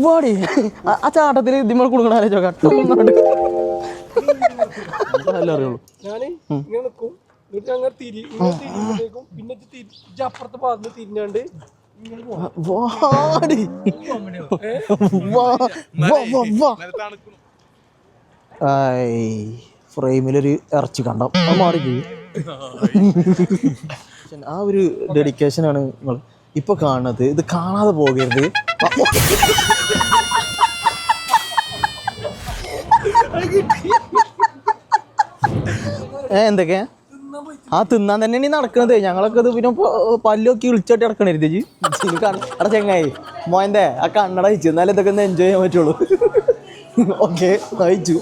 വാടി ആ ചാട്ടത്തിൽ ഇതിമ്മ കൊടുക്കണ ചോക്കാം അറിയുള്ളൂ. ഫ്രെയിമിലൊരു ഇറച്ചി കണ്ടം മാറിപ്പോയി. ആ ഒരു ഡെഡിക്കേഷനാണ് നിങ്ങൾ ഇപ്പൊ കാണുന്നത്. ഇത് കാണാതെ പോകരുത്. എന്തൊക്കെയാ ആ തിന്നാൻ തന്നെയാണ് ഈ നടക്കണത്. ഞങ്ങളൊക്കെ ഇത് പിന്നെ പല്ലൊക്കെ വിളിച്ചോട്ട് നടക്കണരുത്. അവിടെ ചെങ്ങായി മോൻ്റെ ആ കണ്ണട അയച്ചു എന്നാലും ഇതൊക്കെ ഒന്ന് എൻജോയ് ചെയ്യാൻ പറ്റുള്ളൂ. ഓക്കെ അയച്ചു.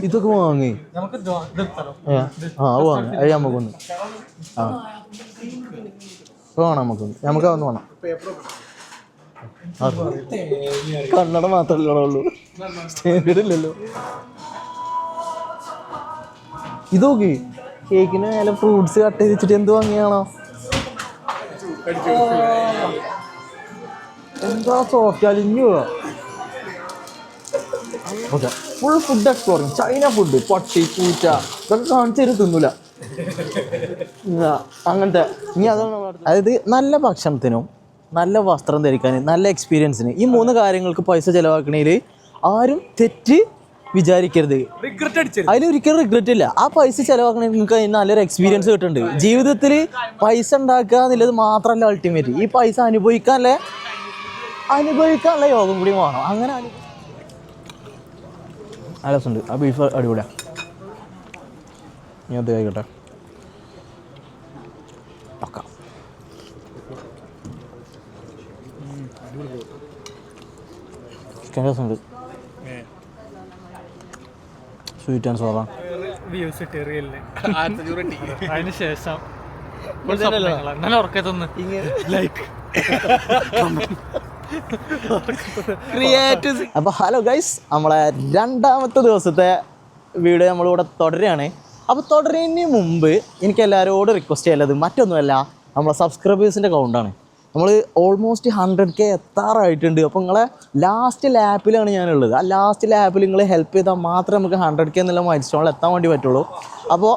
ഇതൊക്കെ വാങ്ങി വാങ്ങി അത് നമുക്കൊന്ന് വേണം നമുക്ക് അതൊന്ന് വേണം. കണ്ണട മാത്രമല്ലേ ഉള്ളൂ, സ്റ്റാൻഡേർഡ് ഇല്ലല്ലോ. ഇതൊക്കെ കേക്കിന് മേലെ ഫ്രൂട്ട്സ് കട്ട് ചെയ്ത് വെച്ചിട്ട് എന്ത് വാങ്ങിയാണോ? എന്താ സോഫ്റ്റ് അലിഞ്ഞു പോവാ. Okay full food exploring. China food പട്ടി പൂച്ച ഇതൊക്കെ കാണിച്ചു തരും, തിന്നൂല അങ്ങനത്തെ. ഇനി അതാണ് അതായത് നല്ല ഭക്ഷണത്തിനും നല്ല വസ്ത്രം ധരിക്കാനും നല്ല എക്സ്പീരിയൻസിന് ഈ 3 കാര്യങ്ങൾക്ക് പൈസ ചിലവാക്കണേൽ ആരും തെറ്റ് വിചാരിക്കരുത്. അതിലൊരിക്കലും റിഗ്രറ്റ് ഇല്ല. ആ പൈസ ചിലവാക്കണമെങ്കിൽ നിങ്ങൾക്ക് അതിന് നല്ലൊരു എക്സ്പീരിയൻസ് കിട്ടുന്നുണ്ട്. ജീവിതത്തിൽ പൈസ ഉണ്ടാക്കുക എന്നുള്ളത് മാത്രമല്ല അൾട്ടിമേറ്റ്. ഈ പൈസ അനുഭവിക്കാനുള്ള യോഗം കൂടി വേണം. അങ്ങനെ നല്ല രസമുണ്ട്. ആ ബീഫ് അടിപൊളിയാണ്. ഞാൻ അത് കഴിക്കട്ടെ. പക്ക ചിക്കൻ രസമുണ്ട്. സ്വീറ്റ് ആൻഡ് സോറാ. അതിനുശേഷം അപ്പോൾ ഹലോ ഗൈസ്, നമ്മളെ 2ാമത്തെ ദിവസത്തെ വീഡിയോ നമ്മളിവിടെ തുടരുകയാണ്. അപ്പോൾ തുടരുന്നതിന് മുമ്പ് എനിക്ക് എല്ലാവരോടും റിക്വസ്റ്റ് ചെയ്യാനുള്ളത് മറ്റൊന്നുമല്ല, നമ്മളെ സബ്സ്ക്രൈബേഴ്സിൻ്റെ കൗണ്ടാണ്. നമ്മൾ ഓൾമോസ്റ്റ് 100K എത്താറായിട്ടുണ്ട്. അപ്പോൾ നിങ്ങളെ ലാസ്റ്റ് ലാപ്പിലാണ് ഞാനുള്ളത്. ആ ലാസ്റ്റ് ലാപ്പിൽ നിങ്ങൾ ഹെൽപ്പ് ചെയ്താൽ മാത്രമേ നമുക്ക് 100K എന്നുള്ള മൈൽ സ്റ്റോണിൽ എത്താൻ വേണ്ടി പറ്റുള്ളൂ. അപ്പോൾ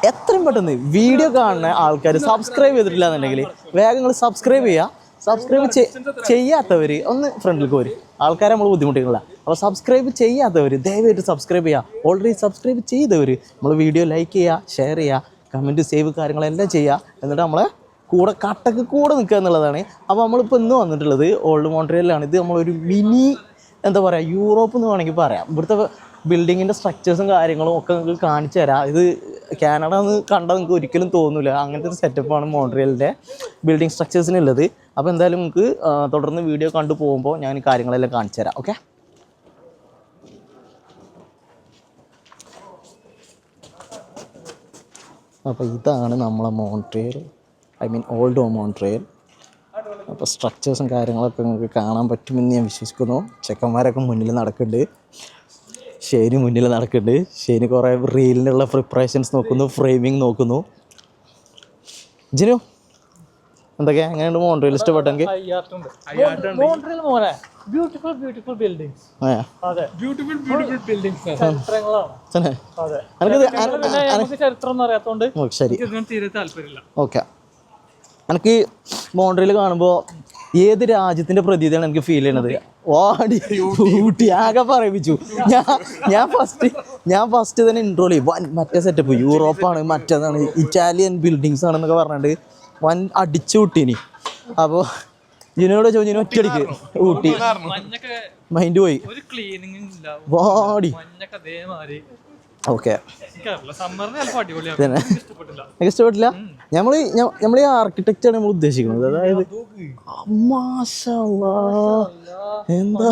എത്രയും പെട്ടെന്ന് വീഡിയോ കാണുന്ന ആൾക്കാർ സബ്സ്ക്രൈബ് ചെയ്തിട്ടില്ല എന്നുണ്ടെങ്കിൽ വേഗം നിങ്ങൾ സബ്സ്ക്രൈബ് ചെയ്യുക. സബ്സ്ക്രൈബ് ചെയ്യാത്തവർ ഒന്ന് ഫ്രണ്ടിലേക്ക് വരും. ആൾക്കാരെ നമ്മൾ ബുദ്ധിമുട്ടിക്കില്ല. അപ്പോൾ സബ്സ്ക്രൈബ് ചെയ്യാത്തവർ ദയവായിട്ട് സബ്സ്ക്രൈബ് ചെയ്യുക. ഓൾറെഡി സബ്സ്ക്രൈബ് ചെയ്തവർ നമ്മൾ വീഡിയോ ലൈക്ക് ചെയ്യുക, ഷെയർ ചെയ്യുക, കമൻറ്റ് സേവ് കാര്യങ്ങളെല്ലാം ചെയ്യുക. എന്നിട്ട് നമ്മളെ കട്ടക്ക് കൂടെ നിൽക്കുക എന്നുള്ളതാണ്. അപ്പോൾ നമ്മളിപ്പോൾ ഇന്ന് വന്നിട്ടുള്ളത് ഓൾഡ് മോൺട്രിയലിലാണ്. ഇത് നമ്മളൊരു മിനി എന്താ പറയുക യൂറോപ്പ് എന്ന് വേണമെങ്കിൽ പറയാം. ഇവിടുത്തെ ബിൽഡിങ്ങിൻ്റെ സ്ട്രക്ചേഴ്സും കാര്യങ്ങളും ഒക്കെ നിങ്ങൾക്ക് കാണിച്ചു തരാം. ഇത് കാനഡ എന്ന് കണ്ടാൽ നിങ്ങൾക്ക് ഒരിക്കലും തോന്നില്ല. അങ്ങനത്തെ ഒരു സെറ്റപ്പാണ് മോൺട്രിയലിൻ്റെ ബിൽഡിംഗ് സ്ട്രക്ചേഴ്സിനുള്ളത്. അപ്പോൾ എന്തായാലും നിങ്ങൾക്ക് തുടർന്ന് വീഡിയോ കണ്ടു പോകുമ്പോൾ ഞാൻ കാര്യങ്ങളെല്ലാം കാണിച്ചു തരാം. ഓക്കെ, അപ്പോൾ ഇതാണ് നമ്മളെ Montreal, I mean old Montreal. അപ്പോൾ സ്ട്രക്ചേഴ്സും കാര്യങ്ങളൊക്കെ നിങ്ങൾക്ക് കാണാൻ പറ്റുമെന്ന് ഞാൻ വിശ്വസിക്കുന്നു. ചെക്കന്മാരൊക്കെ മുന്നിൽ നടക്കുന്നുണ്ട്, ഷെയ്ന് മുന്നിൽ നടക്കുന്നുണ്ട്. ഷെയ്ന് കുറേ റീലിനുള്ള പ്രിപ്പറേഷൻസ് നോക്കുന്നു, ഫ്രെയിമിങ് നോക്കുന്നു. ജിനു എന്തൊക്കെയാ എങ്ങനെയുണ്ട് മോൺട്രിയൽ? ഇഷ്ടപ്പെട്ടു എനിക്ക്. ഓക്കെ, എനിക്ക് മോൺട്രിയൽ കാണുമ്പോൾ ഏത് രാജ്യത്തിൻ്റെ പ്രതീതിയാണ് എനിക്ക് ഫീൽ ചെയ്യണത്. ഊട്ടി ആകെ പറയിപ്പിച്ചു. ഞാൻ ഫസ്റ്റ് തന്നെ ഇൻട്രോയിൽ മറ്റേ സെറ്റപ്പ് യൂറോപ്പാണ്, മറ്റേതാണ് ഇറ്റാലിയൻ ബിൽഡിങ്സ് ആണെന്നൊക്കെ പറഞ്ഞിട്ട് വൻ അടിച്ചു വിട്ടീനി. അപ്പോൾ ജിനോട് ചോദിച്ചു, ഒറ്റയടിക്ക് ഊട്ടി മൈൻഡ് പോയി. വാടി ഓക്കെ, ഇഷ്ടപ്പെട്ടില്ല. നമ്മൾ ഈ ആർക്കിടെക്റ്റാണ് നമ്മൾ ഉദ്ദേശിക്കുന്നത്. അതായത് എന്താ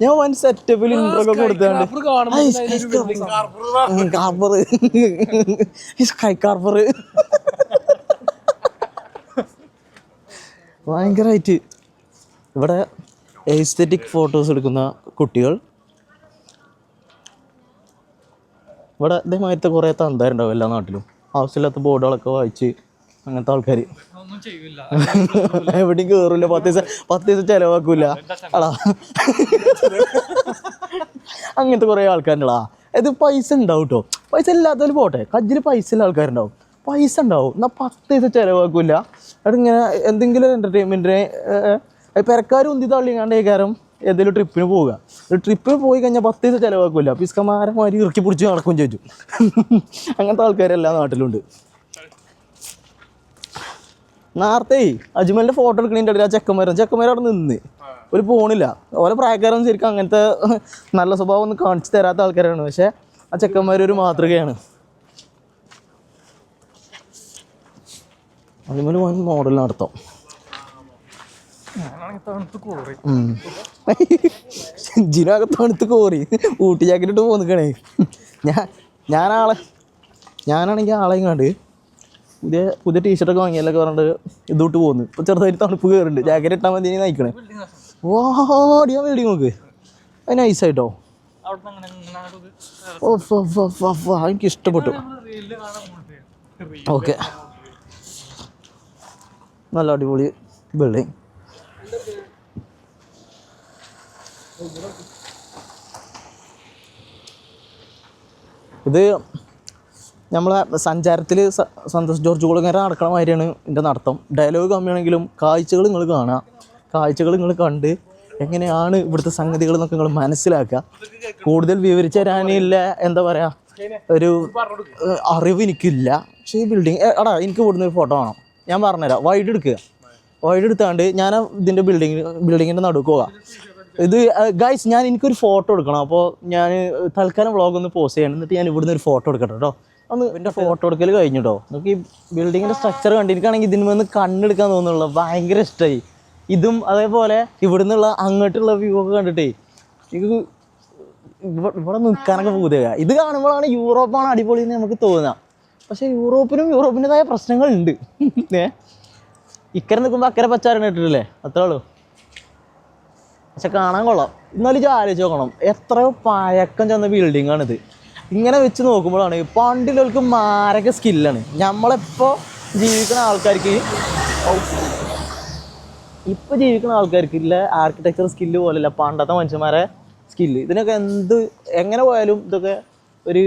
ഞാൻ വൺ സെറ്റപ്പിൽ ഇൻട്രോ ഒക്കെ കൊടുത്താണ്ട് ഭയങ്കരമായിട്ട് ഇവിടെ എസ്തെറ്റിക് ഫോട്ടോസ് എടുക്കുന്ന കുട്ടികൾ. ഇവിടെ ഇതേമാതിരത്തെ കുറേ തന്താരുണ്ടാവും എല്ലാ നാട്ടിലും. ആവശ്യമില്ലാത്ത ബോർഡുകളൊക്കെ വായിച്ച് അങ്ങനത്തെ ആൾക്കാർ എവിടെയും കയറില്ല. 10 ദിവസം ചിലവാക്കൂല അടാ. അങ്ങനത്തെ കുറേ ആൾക്കാരുണ്ടടാ. ഇത് പൈസ ഉണ്ടാവും കേട്ടോ. പൈസ ഇല്ലാത്തവർ പോട്ടെ, കജ്ജിൽ പൈസ ഉള്ള ആൾക്കാരുണ്ടാവും. പൈസ ഉണ്ടാവും എന്നാൽ 10 ദിവസം ചിലവാക്കൂല. അതിങ്ങനെ എന്തെങ്കിലും എൻ്റർടൈൻമെൻറ്റിന് പെരക്കാർ ഉന്തി തള്ളിങ്ങാണ്ട് കാരണം ഏതെങ്കിലും ട്രിപ്പിന് പോവുക. ഒരു ട്രിപ്പിന് പോയി കഴിഞ്ഞാൽ 10 ദിവസം ചിലവാക്കില്ല. പിസ്കന്മാരന്മാർ ഇറക്കി പിടിച്ച് നടക്കുകയും ചോദിച്ചു. അങ്ങനത്തെ ആൾക്കാരെല്ലാ നാട്ടിലുണ്ട്. നേരത്തെ അജ്മലിൻ്റെ ഫോട്ടോ എടുക്കണതിൻ്റെ ഇടയിൽ ആ ചെക്കന്മാർ അവിടെ നിന്ന് ഒരു പോണില്ല. ഓരോ പ്രായക്കാരൊന്നും ശരിക്കും അങ്ങനത്തെ നല്ല സ്വഭാവം ഒന്നും കാണിച്ചു തരാത്ത ആൾക്കാരാണ്. പക്ഷേ ആ ചെക്കന്മാരൊരു മാതൃകയാണ്. അജ്മൽ പോയി മോഡൽ നടത്താം. ജിനൊക്കെ തണുത്ത് കോറി ഊട്ടി ജാക്കറ്റ് ഇട്ട് പോന്നിക്കണേ. ഞാനാണെങ്കിൽ ആളെയും കണ്ട് പുതിയ ടീഷർട്ടൊക്കെ വാങ്ങിയാലൊക്കെ പറഞ്ഞിട്ട് ഇതോട്ട് പോകുന്നു. ഇപ്പോൾ ചെറുതായിട്ട് തണുപ്പ് കയറുന്നുണ്ട്. ജാക്കറ്റ് ഇട്ടാൽ മതി നയിക്കണേ. വാടിയാ ബിൽഡിങ് നോക്ക്. അത് നൈസായിട്ടോ. എനിക്ക് ഇഷ്ടപ്പെട്ടു. ഓക്കെ, നല്ല അടിപൊളി ബിൽഡിങ്. ഇത് നമ്മളെ സഞ്ചാരത്തിൽ സന്തോഷ് ജോർജ് കുളങ്ങര നടക്കണ മാതിരിയാണ് എൻ്റെ നടത്തം. ഡയലോഗ് കമ്മിയാണെങ്കിലും കാഴ്ചകൾ നിങ്ങൾ കാണുക. കാഴ്ചകൾ നിങ്ങൾ കണ്ട് എങ്ങനെയാണ് ഇവിടുത്തെ സംഗതികൾ എന്നൊക്കെ നിങ്ങൾ മനസ്സിലാക്കുക. കൂടുതൽ വിവരിച്ച് തരാനില്ല എന്താ പറയുക, ഒരു അറിവ് എനിക്കില്ല. പക്ഷേ ഈ ബിൽഡിങ് എനിക്ക് ഇവിടുന്ന് ഒരു ഫോട്ടോ വേണം. ഞാൻ പറഞ്ഞുതരാം. വൈഡ് എടുത്താണ്ട് ഞാൻ ഇതിൻ്റെ ബിൽഡിങ്ങിൻ്റെ നടുക്ക് പോകാം. ഇത് ഗൈസ് എനിക്കൊരു ഫോട്ടോ എടുക്കണം. അപ്പോൾ ഞാൻ തൽക്കാലം വ്ളോഗൊന്ന് പോസ്റ്റ് ചെയ്യണം. എന്നിട്ട് ഞാൻ ഇവിടുന്ന് ഒരു ഫോട്ടോ എടുക്കട്ടെ കേട്ടോ. ഒന്ന് എൻ്റെ ഫോട്ടോ എടുക്കൽ കഴിഞ്ഞിട്ടോ. നമുക്ക് ഈ ബിൽഡിങ്ങിൻ്റെ സ്ട്രക്ചർ കണ്ടിരിക്കുകയാണെങ്കിൽ ഇതിന് വന്ന് കണ്ണെടുക്കാൻ തോന്നുന്നുള്ളൂ. ഭയങ്കര ഇഷ്ടമായി. ഇതും അതേപോലെ ഇവിടുന്നുള്ള അങ്ങോട്ടുള്ള വ്യൂ ഒക്കെ കണ്ടിട്ടേ ഇത് ഇവിടെ നിൽക്കാനൊക്കെ പൂതിയാ. ഇത് കാണുമ്പോഴാണ് യൂറോപ്പാണ് അടിപൊളി എന്ന് നമുക്ക് തോന്നുക. പക്ഷേ യൂറോപ്പിൻ്റെതായ പ്രശ്നങ്ങളുണ്ട്. ഇക്കരെ നിൽക്കുമ്പോൾ അക്കരെ പച്ചാരണം ഇട്ടിട്ടില്ലേ, അത്രേ ഉള്ളൂ. പക്ഷെ കാണാൻ കൊള്ളാം. എന്നാലും ഇത് ആലോചിച്ച് നോക്കണം, എത്രയോ പഴക്കം ചെന്ന ബിൽഡിങ്ങാണിത്. ഇങ്ങനെ വെച്ച് നോക്കുമ്പോഴാണ് പണ്ടിലേക്ക് മാരക സ്കില്ലാണ്. നമ്മളിപ്പോൾ ജീവിക്കുന്ന ആൾക്കാർക്ക് ഇല്ല ആർക്കിടെക്ചർ സ്കില്ല് പോലെയല്ല പണ്ടത്തെ മനുഷ്യന്മാരെ സ്കില്ല്. ഇതിനൊക്കെ എങ്ങനെ പോയാലും ഇതൊക്കെ ഒരു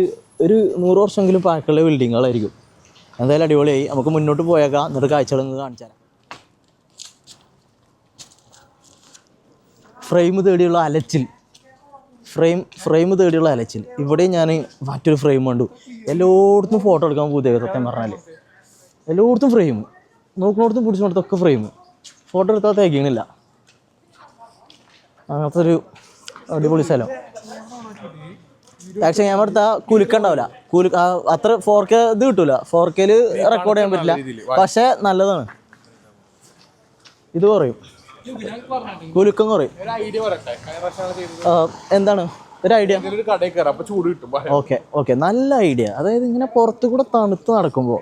100 വർഷമെങ്കിലും പഴക്കമുള്ള ബിൽഡിങ്ങുകളായിരിക്കും. എന്തായാലും അടിപൊളിയായി. നമുക്ക് മുന്നോട്ട് പോയേക്കാം. എന്നിട്ട് കാഴ്ചകൾ നിങ്ങൾക്ക് കാണിച്ചു തരാം. ഫ്രെയിം തേടിയുള്ള അലച്ചിൽ. ഇവിടെ ഞാൻ മറ്റൊരു ഫ്രെയിം കണ്ടു. എല്ലായിടത്തും ഫോട്ടോ എടുക്കാൻ പൂതിയായി. സത്യം പറഞ്ഞാൽ എല്ലായിടത്തും ഫ്രെയിം, നോക്കുന്നിടത്തും പിടിച്ചിടത്തൊക്കെ ഫ്രെയിം. ഫോട്ടോ എടുത്താൽ തേക്കണില്ല. അങ്ങനത്തെ ഒരു അടിപൊളി സ്ഥലം. ആക്ച്വലി ഞാൻ എടുത്താൽ കുലുക്കുണ്ടാവില്ല. അത്ര 4K ഇത് കിട്ടൂല. 4Kയിൽ റെക്കോർഡ് ചെയ്യാൻ പറ്റില്ല. പക്ഷേ നല്ലതാണ്. ഇത് കുറയും, കുലുക്കം കുറയും. എന്താണ് ഒരു ഐഡിയ? ഓക്കെ നല്ല ഐഡിയ. അതായത് ഇങ്ങനെ പുറത്ത് കൂടെ തണുത്ത് നടക്കുമ്പോൾ,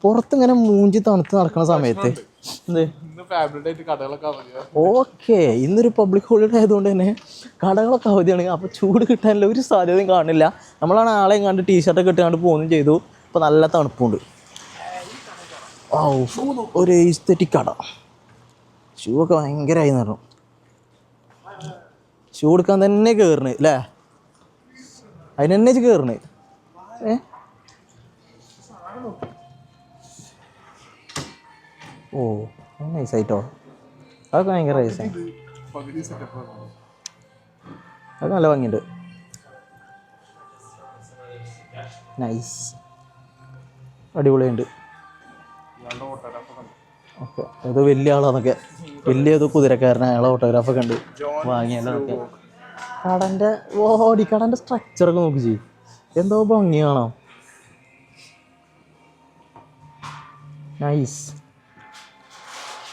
പുറത്തിങ്ങനെ മൂഞ്ചി തണുത്ത് നടക്കുന്ന സമയത്ത് ഓക്കെ ഇന്നൊരു പബ്ലിക് ഹോളിഡേ ആയതുകൊണ്ട് തന്നെ കടകളൊക്കെ അവധിയാണ്. അപ്പോൾ ചൂട് കിട്ടാനുള്ള ഒരു സാധ്യതയും കാണില്ല. നമ്മളാണ് ആളെയും കണ്ട് ടീഷർട്ടൊക്കെ ഇട്ടുകൊണ്ട് പോകുകയും ചെയ്തു. ഇപ്പോൾ നല്ല തണുപ്പുണ്ട്. ഒരു എസ്തെറ്റിക് കട. ഷൂ ഒക്കെ ഭയങ്കരമായി പറഞ്ഞു. ഷൂ എടുക്കാൻ തന്നെ കയറണേ അല്ലേ? അതിനെന്നെ കയറണേ. ഓ നൈസായിട്ടോ. അതൊക്കെ ഭയങ്കര നൈസായി. അതൊക്കെ നല്ല ഭംഗിയുണ്ട്. നൈസ്, അടിപൊളിയുണ്ട്. ഓക്കെ, ഏതോ വലിയ ആളാന്നൊക്കെ, വലിയ കുതിരക്കാരൻ, അയാളെ ഓട്ടോഗ്രാഫൊക്കെ ഉണ്ട് വാങ്ങിയാലൊക്കെ. കടൻ്റെ സ്ട്രക്ചറൊക്കെ നോക്കി ചെയ്യും. എന്തോ ഭംഗി കാണാം. നൈസ്.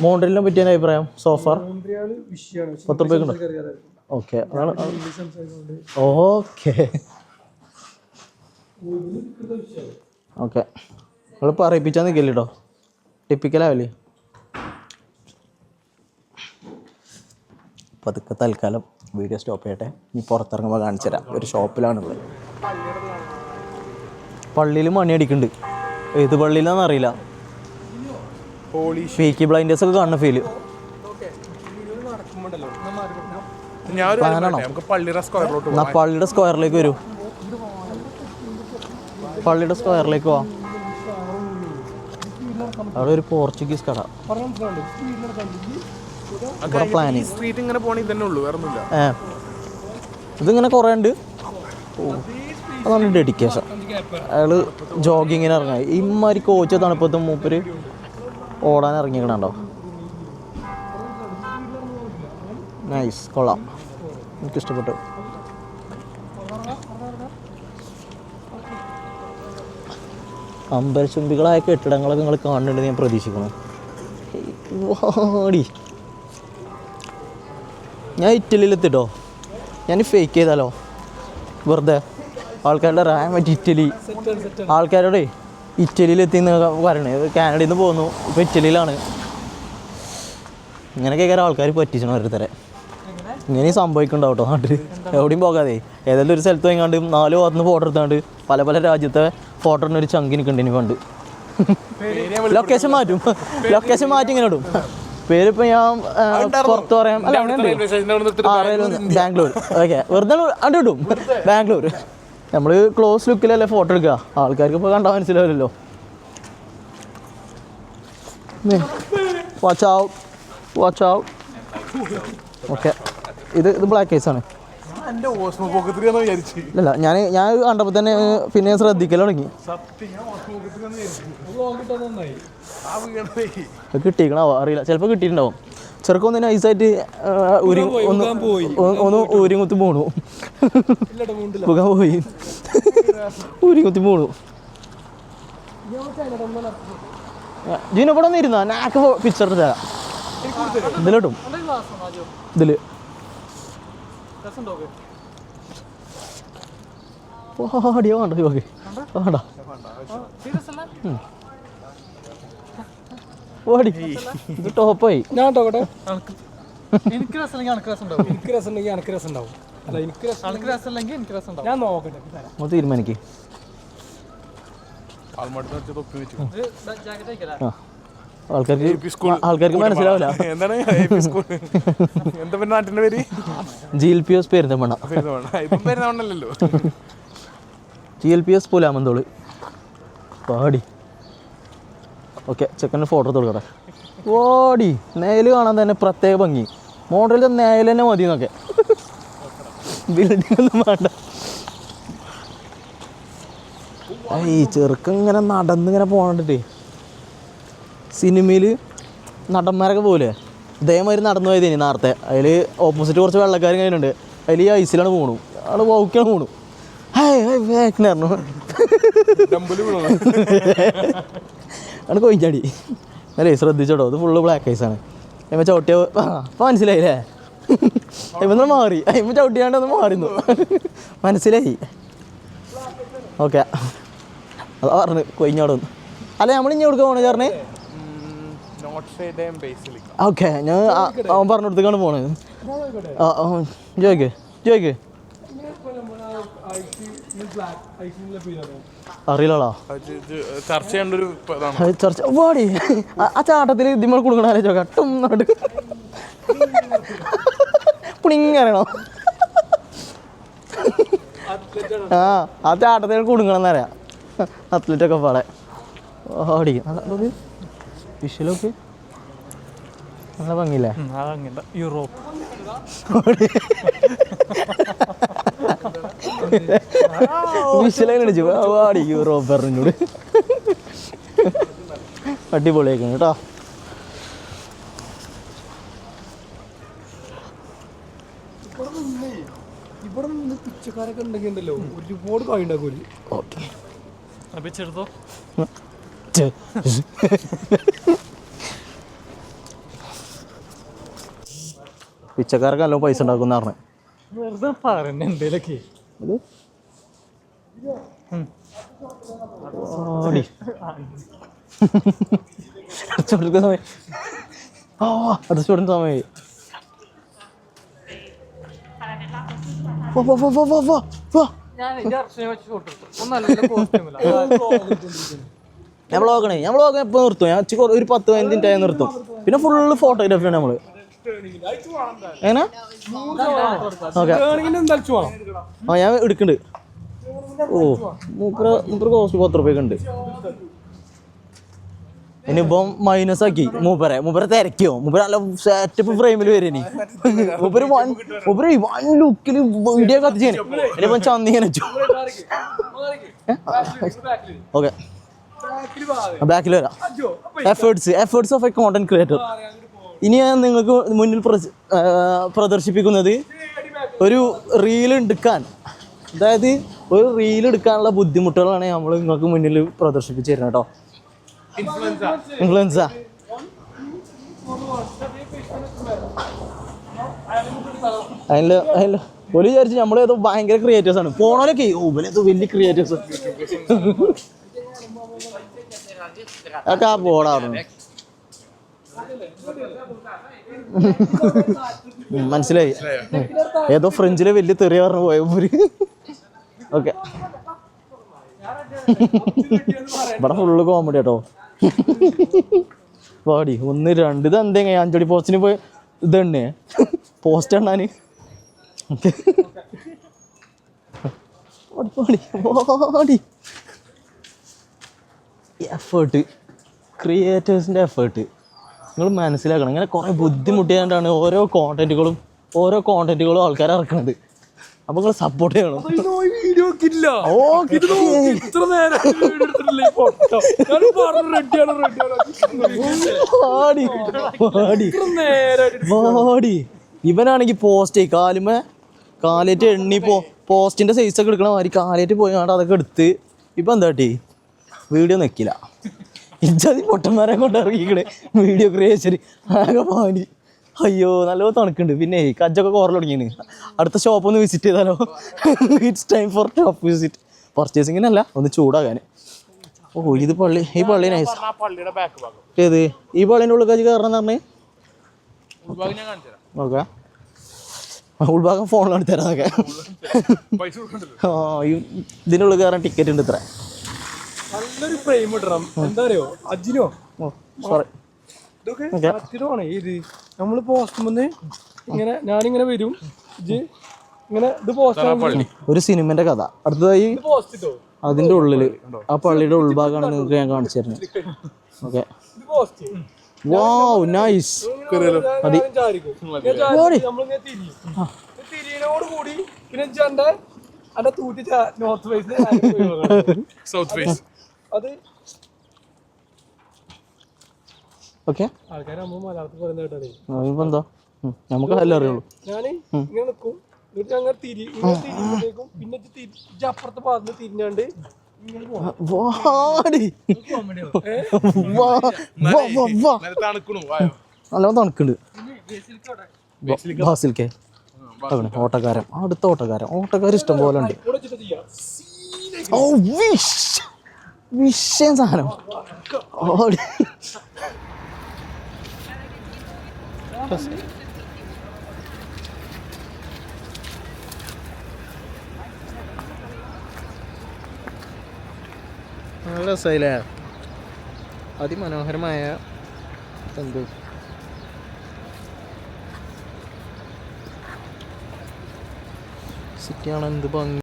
മോൺട്രിയലിനെ പറ്റിയ അഭിപ്രായം? സോഫാർ 10 രൂപയ്ക്കുണ്ടോ? ഓക്കെ നിങ്ങൾ പറയിപ്പിച്ചാൽ നിൽക്കില്ല കേട്ടോ. ടിപ്പിക്കലാവില്ലേ? പതുക്കെ തൽക്കാലം വീഡിയോ സ്റ്റോപ്പ് ചെയ്യട്ടെ. ഇനി പുറത്തിറങ്ങുമ്പോൾ കാണിച്ചു തരാം. ഒരു ഷോപ്പിലാണുള്ളത്. പള്ളിയിൽ മണി അടിക്കുന്നുണ്ട്. ഏത് പള്ളിയിലാണെന്ന് അറിയില്ല. പീക്കി ബ്ലൈൻഡേഴ്സ് ഒക്കെ കാണുന്ന ഫീല്. പള്ളിയുടെ സ്ക്വയറിലേക്ക് വരൂ. പള്ളിയുടെ സ്ക്വയറിലേക്ക് പോവാം. അവിടെ ഒരു പോർച്ചുഗീസ് കട. ഇതിങ്ങനെ കുറേ ഉണ്ട്. അതാണ് ഡെഡിക്കേഷൻ. അയാൾ ജോഗിങ്ങിന് ഇറങ്ങാൻ ഇമ്മാതിരി കോച്ച് തണുപ്പത്തും മൂപ്പര് ഓടാൻ ഇറങ്ങിക്കണോ. നൈസ്, കൊള്ളാം, എനിക്കിഷ്ടപ്പെട്ടു. അമ്പരച്ചുംബികളായ കെട്ടിടങ്ങളൊക്കെ നിങ്ങൾ കാണുന്നുണ്ടെന്ന് ഞാൻ പ്രതീക്ഷിക്കുന്നു. ഞാൻ ഇറ്റലിയിലെത്തിട്ടോ. ഞാൻ ഫേക്ക് ചെയ്താലോ വെറുതെ ആൾക്കാരുടെ റാൻ പറ്റി. ആൾക്കാരോടെ ഇറ്റലിയിലെത്തിന്ന് പറയണേ. കാനഡയിൽ നിന്ന് പോന്നു, ഇപ്പോൾ ഇറ്റലിയിലാണ്. ഇങ്ങനെ കേൾക്കാൻ ആൾക്കാർ പറ്റിച്ചണം ഓരോരുത്തരെ. ഇങ്ങനെ സംഭവിക്കുന്നുണ്ടാവും കേട്ടോ നാട്ടിൽ. എവിടെയും പോകാതെ ഏതെങ്കിലും ഒരു സ്ഥലത്ത് പോയിക്കാണ്ട് 4 ഭാഗത്തുനിന്ന് ഫോട്ടോ എടുത്താണ്ട് പല പല രാജ്യത്തെ ഫോട്ടോ ഒരു ചങ്കി നിൽക്കണ്ടിന് പണ്ട്. ലൊക്കേഷൻ മാറ്റി ഇങ്ങനെ ഇടും. പേരിപ്പോൾ ഞാൻ പുറത്ത് പറയാം. ബാംഗ്ലൂർ. ഓക്കെ, വെറുതെ അണ്ടിടും ബാംഗ്ലൂർ. നമ്മൾ ക്ലോസ് ലുക്കിലല്ലേ ഫോട്ടോ എടുക്കുക. ആൾക്കാർക്ക് ഇപ്പോൾ കണ്ടാൽ മനസ്സിലാവില്ലല്ലോ. Watch out. ഓക്കെ, ഇത് ബ്ലാക്ക് ഐസാണ്. ഇല്ല, ഞാൻ കണ്ടപ്പോൾ തന്നെ പിന്നെ ശ്രദ്ധിക്കൽ തുടങ്ങി. കിട്ടിക്കണാവോ അറിയില്ല, ചിലപ്പോൾ കിട്ടിയിട്ടുണ്ടാവും. ചെറുക്കൊന്ന് നൈസായിട്ട് ഒന്ന് ഊരിങ്ങുത്തി പോണു. പുക പോയി ഊരിങ്ങുത്തി പോണു. ജീന ഇവിടെ ഒന്ന് ഇരുന്നാ നാക്ക് പിക്ചർ തരാം. ഇതിലിട്ടും ഇതില് ഓടിയോ വേണ്ട യോഗി വേണ്ട ഓടി. ഇത് ടോപ്പായി. ഞാൻ ടോക്കട്ടെ. എനിക്ക് തീരുമാനിക്ക്. ആൾക്കാർക്ക് മനസ്സിലാവില്ല. GLPS പെരുന്തമണ്ണ. GLPS പുലാമന്തോള് പാടി. ഓക്കെ, ചെക്കൻ്റെ ഫോട്ടോ കൊടുക്കട്ടെ. ഓടി നേല് കാണാൻ തന്നെ പ്രത്യേക ഭംഗി. മോഡലിൻ്റെ നേല് തന്നെ മതി എന്നൊക്കെ. ബിൽഡിംഗ് ഒന്നും വേണ്ട. ഈ ചെറുക്കം ഇങ്ങനെ നടന്നിങ്ങനെ പോകണ്ടിട്ടേ. സിനിമയിൽ നടന്മാരൊക്കെ പോലെ ഇതേമാതിരി നടന്നു പോയതേനി നേരത്തെ. അതിൽ ഓപ്പോസിറ്റ് കുറച്ച് വെള്ളക്കാരും കഴിഞ്ഞിട്ടുണ്ട്. അതിൽ ഈ ഐസിലാണ് പോണു. അവിടെ വൗക്കാണ് പോണു. വേക്കനായിരുന്നു അവിടെ കൊയിച്ചാടി. അല്ലേ ശ്രദ്ധിച്ചോട്ടോ, ഇത് ഫുള്ള് ബ്ലാക്ക് ഐസാണ്. അമ്മ ചവിട്ടിയ അപ്പം മനസ്സിലായില്ലേ? അമ്മ മാറി. അമ്മ ചവിട്ടിയാണ്ടൊന്ന് മാറിന്നു മനസ്സിലായി. ഓക്കെ, അതാ പറഞ്ഞു കൊയിഞ്ഞോടൊന്ന്. അല്ല നമ്മൾ ഇനി എവിടെ പോകണേ ചേർന്നേ? ഓക്കെ, ഞാൻ അവൻ പറഞ്ഞിടത്തേക്കാണ് പോണത്. ചോദിക്കേ അറിയില്ലടാ. ചർച്ച പാടി ആ ചാട്ടത്തിൽ ഇതിമ്മ കൊടുക്കണ ചോട്ടും പുണിങ്ങറിയണോ? ആ ചാട്ടത്തിൽ കൊടുക്കണമെന്ന് അറിയാം. അത്ലറ്റൊക്കെ പാടെ ഓടി വിഷലൊക്കെ നല്ല ഭംഗിയില്ലേ? യൂറോപ്പ് വിഷലടിച്ചു പാടി യൂറോപ്പ് പറഞ്ഞോട്. അടിപൊളിയാക്കണം കേട്ടോ. ഇവിടെ നിന്ന് പിച്ചക്കാരൊക്കെ ഉണ്ടെങ്കിലോ ഒരുപാട് കായ് ഉണ്ടാക്കൂലേ. ഓക്കെ, ചെറുതോ പിച്ചക്കാർക്ക് നല്ല പൈസ ഉണ്ടാക്കുന്ന പറഞ്ഞ വെറുതെ പറഞ്ഞ എന്തേലൊക്കെ. സമയം സമയമായി. ഞാൻ വ്ളോഗാണ് എപ്പോൾ നിർത്തും ഞാൻ ഒരു 10-15 മിനിറ്റ് ആയി നിർത്തും പിന്നെ ഫുള്ള് ഫോട്ടോഗ്രാഫിയാണ് നമ്മള് എങ്ങനെ ഓക്കെ ആ ഞാൻ എടുക്കുന്നുണ്ട് ഓ മൂപ്പര് കോസ്റ്റ് 10 രൂപയ്ക്ക് ഉണ്ട് ഇനിയിപ്പം മൈനസ് ആക്കി മൂപ്പരെ തിരക്കിയോ മൂപ്പര് നല്ല സെറ്റപ്പ് ഫ്രെയിമിൽ വരും മൂപ്പര് വൺ ലുക്കില് വീഡിയോ കത്തിച്ചു ഇനിയിപ്പം ചന്ദിങ്ങനെ വെച്ചു ഓക്കെ ബാക്കിൽ വരാം efforts of A content creator ഇനി ഞാൻ നിങ്ങൾക്ക് മുന്നിൽ പ്രദർശിപ്പിക്കുന്നത് ഒരു റീൽ എടുക്കാൻ അതായത് ഒരു റീൽ എടുക്കാനുള്ള ബുദ്ധിമുട്ടുകളാണ് നമ്മൾ നിങ്ങൾക്ക് മുന്നിൽ പ്രദർശിപ്പിച്ച് തരുന്നത് കേട്ടോ ഇൻഫ്ലുവൻസാ അതിൽ ഒരു വിചാരിച്ചു നമ്മളേതോ ഭയങ്കര ക്രിയേറ്റേഴ്സ് ആണ് പോണോലൊക്കെ ഓലേതോ വലിയ ക്രിയേറ്റേഴ്സ് ഒക്കെ ആ പോടാറുണ്ട് മനസ്സിലായി ഏതോ ഫ്രഞ്ചിലെ വലിയ തെറിയ പറഞ്ഞു പോയ ഓക്കെ ഇവിടെ ഫുള്ള് കോമഡി കേട്ടോ പാടി 1 2 ഇത് എന്തെങ്കിലും അഞ്ചടി പോസ്റ്റിന് പോയി ഇതന്നെ പോസ്റ്റ് എണ്ണാന് എഫേർട്ട് ക്രിയേറ്റേഴ്സിൻ്റെ എഫേർട്ട് നിങ്ങൾ മനസ്സിലാക്കണം ഇങ്ങനെ കുറേ ബുദ്ധിമുട്ടിയാണ്ടാണ് ഓരോ കോണ്ടന്റുകളും ആൾക്കാർ ഇറക്കുന്നത് അപ്പോൾ നിങ്ങൾ സപ്പോർട്ട് ചെയ്യണം ഇവനാണെങ്കിൽ പോസ്റ്റ് കാലേറ്റ് എണ്ണി പോസ്റ്റിന്റെ സൈസൊക്കെ എടുക്കണ മാതിരി കാലേറ്റ് പോയി കാണാണ്ട് അതൊക്കെ എടുത്ത് ഇപ്പൊ എന്താ കാട്ടി വീഡിയോ നിൽക്കില്ല ഇജാതി പൊട്ടന്മാരെ കൊണ്ട് ഇറങ്ങിക്കണേ വീഡിയോ ക്രിയേഷൻ ആകെ പാനി അയ്യോ നല്ല തണുക്കുണ്ട് പിന്നെ കജ്ജൊക്കെ കുറൽ തുടങ്ങിയാണ് അടുത്ത ഷോപ്പ് ഒന്ന് വിസിറ്റ് ചെയ്താലോ it's time for shop visit പർച്ചേസിങ്ങിനല്ല ഒന്ന് ചൂടാകാൻ ഓ ഇത് ഈ പള്ളി നൈസ് ഏത് ഈ പള്ളീൻ്റെ ഉള്ളിൽ കജ്ജ് കയറണം എന്ന് പറഞ്ഞേ ഓക്കെ ഉൾഭാഗം ഫോണിലാണ് തരാതൊക്കെ ഇതിനുള്ളിൽ കയറാൻ ടിക്കറ്റ് ഉണ്ട് ഇത്ര നല്ലൊരു ഫ്രെയിം ഇടണം എന്താ അറിയോ അജിനോ സോറി ഇത് നമ്മള് പോസ്റ്റ് ഇങ്ങനെ ഞാനിങ്ങനെ വരും ഇങ്ങനെ ഇത് പോസ്റ്റ് ഒരു സിനിമന്റെ കഥ അടുത്തതായി അതിന്റെ ഉള്ളില് ആ പള്ളിയുടെ ഉൾഭാഗമാണ് നിങ്ങൾക്ക് ഞാൻ കാണിച്ചു തരുന്നത് ഓക്കെ വാവ് നൈസ് തിരിയോട് കൂടി പിന്നെ അന്റെ തൂറ്റി നോർത്ത് ഫേസ് സൗത്ത് ഫേസ് അത് ഓക്കെ ആൾക്കാർ നമ്മൾ മലയാളത്തിൽ പറയുന്ന കേട്ടേ എന്താ നമുക്ക് നല്ല അറിയുള്ളൂ ഞാന് ഇങ്ങനെ നിൽക്കും എന്നിട്ട് ഞങ്ങൾ തിരിയുമ്പോഴത്തേക്കും പിന്നെ അപ്പുറത്തെ ഭാഗത്ത് തിരിഞ്ഞാണ്ട് നല്ല തണുക്കുണ്ട് ബാസിൽക്കേ ഓട്ടക്കാരൻ അടുത്ത ഓട്ടക്കാർ ഇഷ്ടം പോലെ ഉണ്ട് ഓ വിഷയം സാധനം നല്ല രസമായില്ലേ അതിമനോഹരമായ എന്ത് സിറ്റിയാണ് എന്ത് ഭംഗി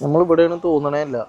നമ്മളിവിടെയാണ് തോന്നണേ അല്ല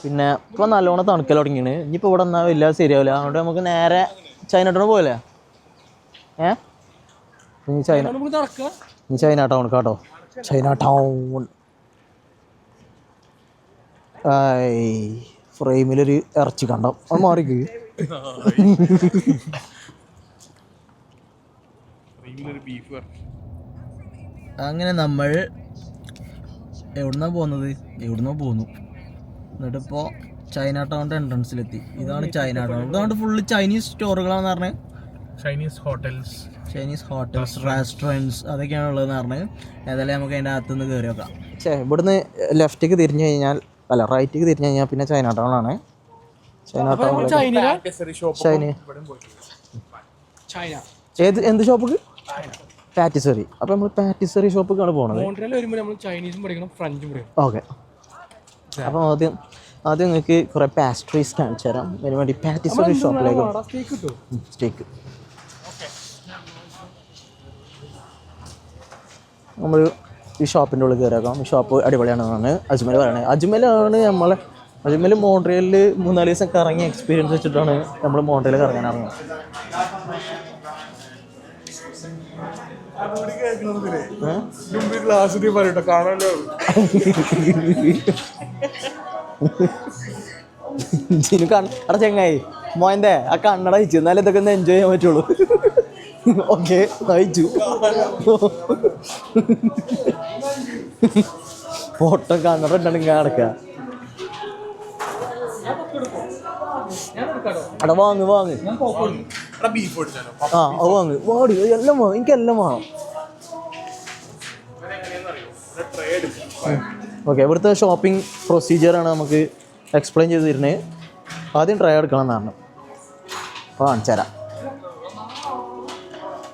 പിന്നെ ഇപ്പോൾ നല്ലോണം തണുക്കൽ തുടങ്ങിയാണ്. ഇനിയിപ്പോൾ ഇവിടെ എന്നാൽ വലിയ ശരിയാവില്ല. അതുകൊണ്ട് നമുക്ക് നേരെ ചൈന ടൗൺ പോലെ ഇനി ചൈന ടൗൺ കേട്ടോ. ചൈന ടൗൺ ഫ്രെയിമിലൊരു ഇറച്ചി കണ്ടോ അത് മാറിക്ക്. അങ്ങനെ നമ്മൾ എവിടുന്നാ പോന്നു എന്നിട്ടിപ്പോൾ ചൈന ടൗണിൻ്റെ എൻട്രൻസിലെത്തി. ഇതാണ് ചൈന ടൗൺ. ഇതാണ്ട് ഫുള്ള് ചൈനീസ് സ്റ്റോറുകളാണെന്ന് പറഞ്ഞത്. ചൈനീസ് ഹോട്ടൽസ് റെസ്റ്റോറൻറ്റ്സ് അതൊക്കെയാണ് ഉള്ളതെന്ന് പറഞ്ഞ്. ഏതായാലും നമുക്ക് അതിൻ്റെ അകത്തുനിന്ന് കയറി നോക്കാം. ഇവിടുന്ന് ലെഫ്റ്റേക്ക് തിരിഞ്ഞു കഴിഞ്ഞാൽ റൈറ്റിക്ക് തിരിഞ്ഞു കഴിഞ്ഞാൽ പിന്നെ ചൈന ടൗൺ ആണ്. ചൈന ടൗൺ എന്ത് ഷോപ്പ്? പാറ്റിസറി. അപ്പോൾ നമ്മൾ പാറ്റിസറി ഷോപ്പിലേക്കാണ് പോകുന്നത്. ഓക്കെ. അപ്പോൾ ആദ്യം നിങ്ങൾക്ക് കുറേ പാസ്ട്രീസ് കാണിച്ചു തരാം. അതിന് വേണ്ടി പാറ്റിസറി ഷോപ്പിലേക്ക് സ്റ്റേക്ക് നമ്മൾ ഈ ഷോപ്പിൻ്റെ ഉള്ളിൽ കയറിയേക്കാം. ഈ ഷോപ്പ് അടിപൊളിയാണെന്നാണ് അജ്മൽ പറയുന്നത്. അജ്മൽ മോൺട്രിയലിൽ 3-4 ദിവസം കറങ്ങി എക്സ്പീരിയൻസ് വെച്ചിട്ടാണ് നമ്മൾ മോൺട്രിയൽ കറങ്ങാൻ ഇറങ്ങുന്നത്. അവിടെ ചെങ്ങായി മോയന്തേ ആ കണ്ണട അയച്ചു എന്നാലും ഇതൊക്കെ ഒന്ന് എൻജോയ് ചെയ്യാൻ പറ്റുള്ളൂ. ഓക്കെ അയച്ചു. ഫോട്ടോ കണ്ണട ഇട്ടാണ് ഇങ്ങനെ നടക്കുക. അവിടെ വാങ്ങ് ആ അത് വാങ്ങ് വാടി എല്ലാം വേണം. എനിക്കെല്ലാം വേണം. ഓക്കെ. ഇവിടുത്തെ ഷോപ്പിംഗ് പ്രൊസീജിയറാണ് നമുക്ക് എക്സ്പ്ലെയിൻ ചെയ്ത് തരുന്നത്. ആദ്യം ട്രേ എടുക്കണം എന്നാണ്. അപ്പോൾ കാണിച്ചു തരാം.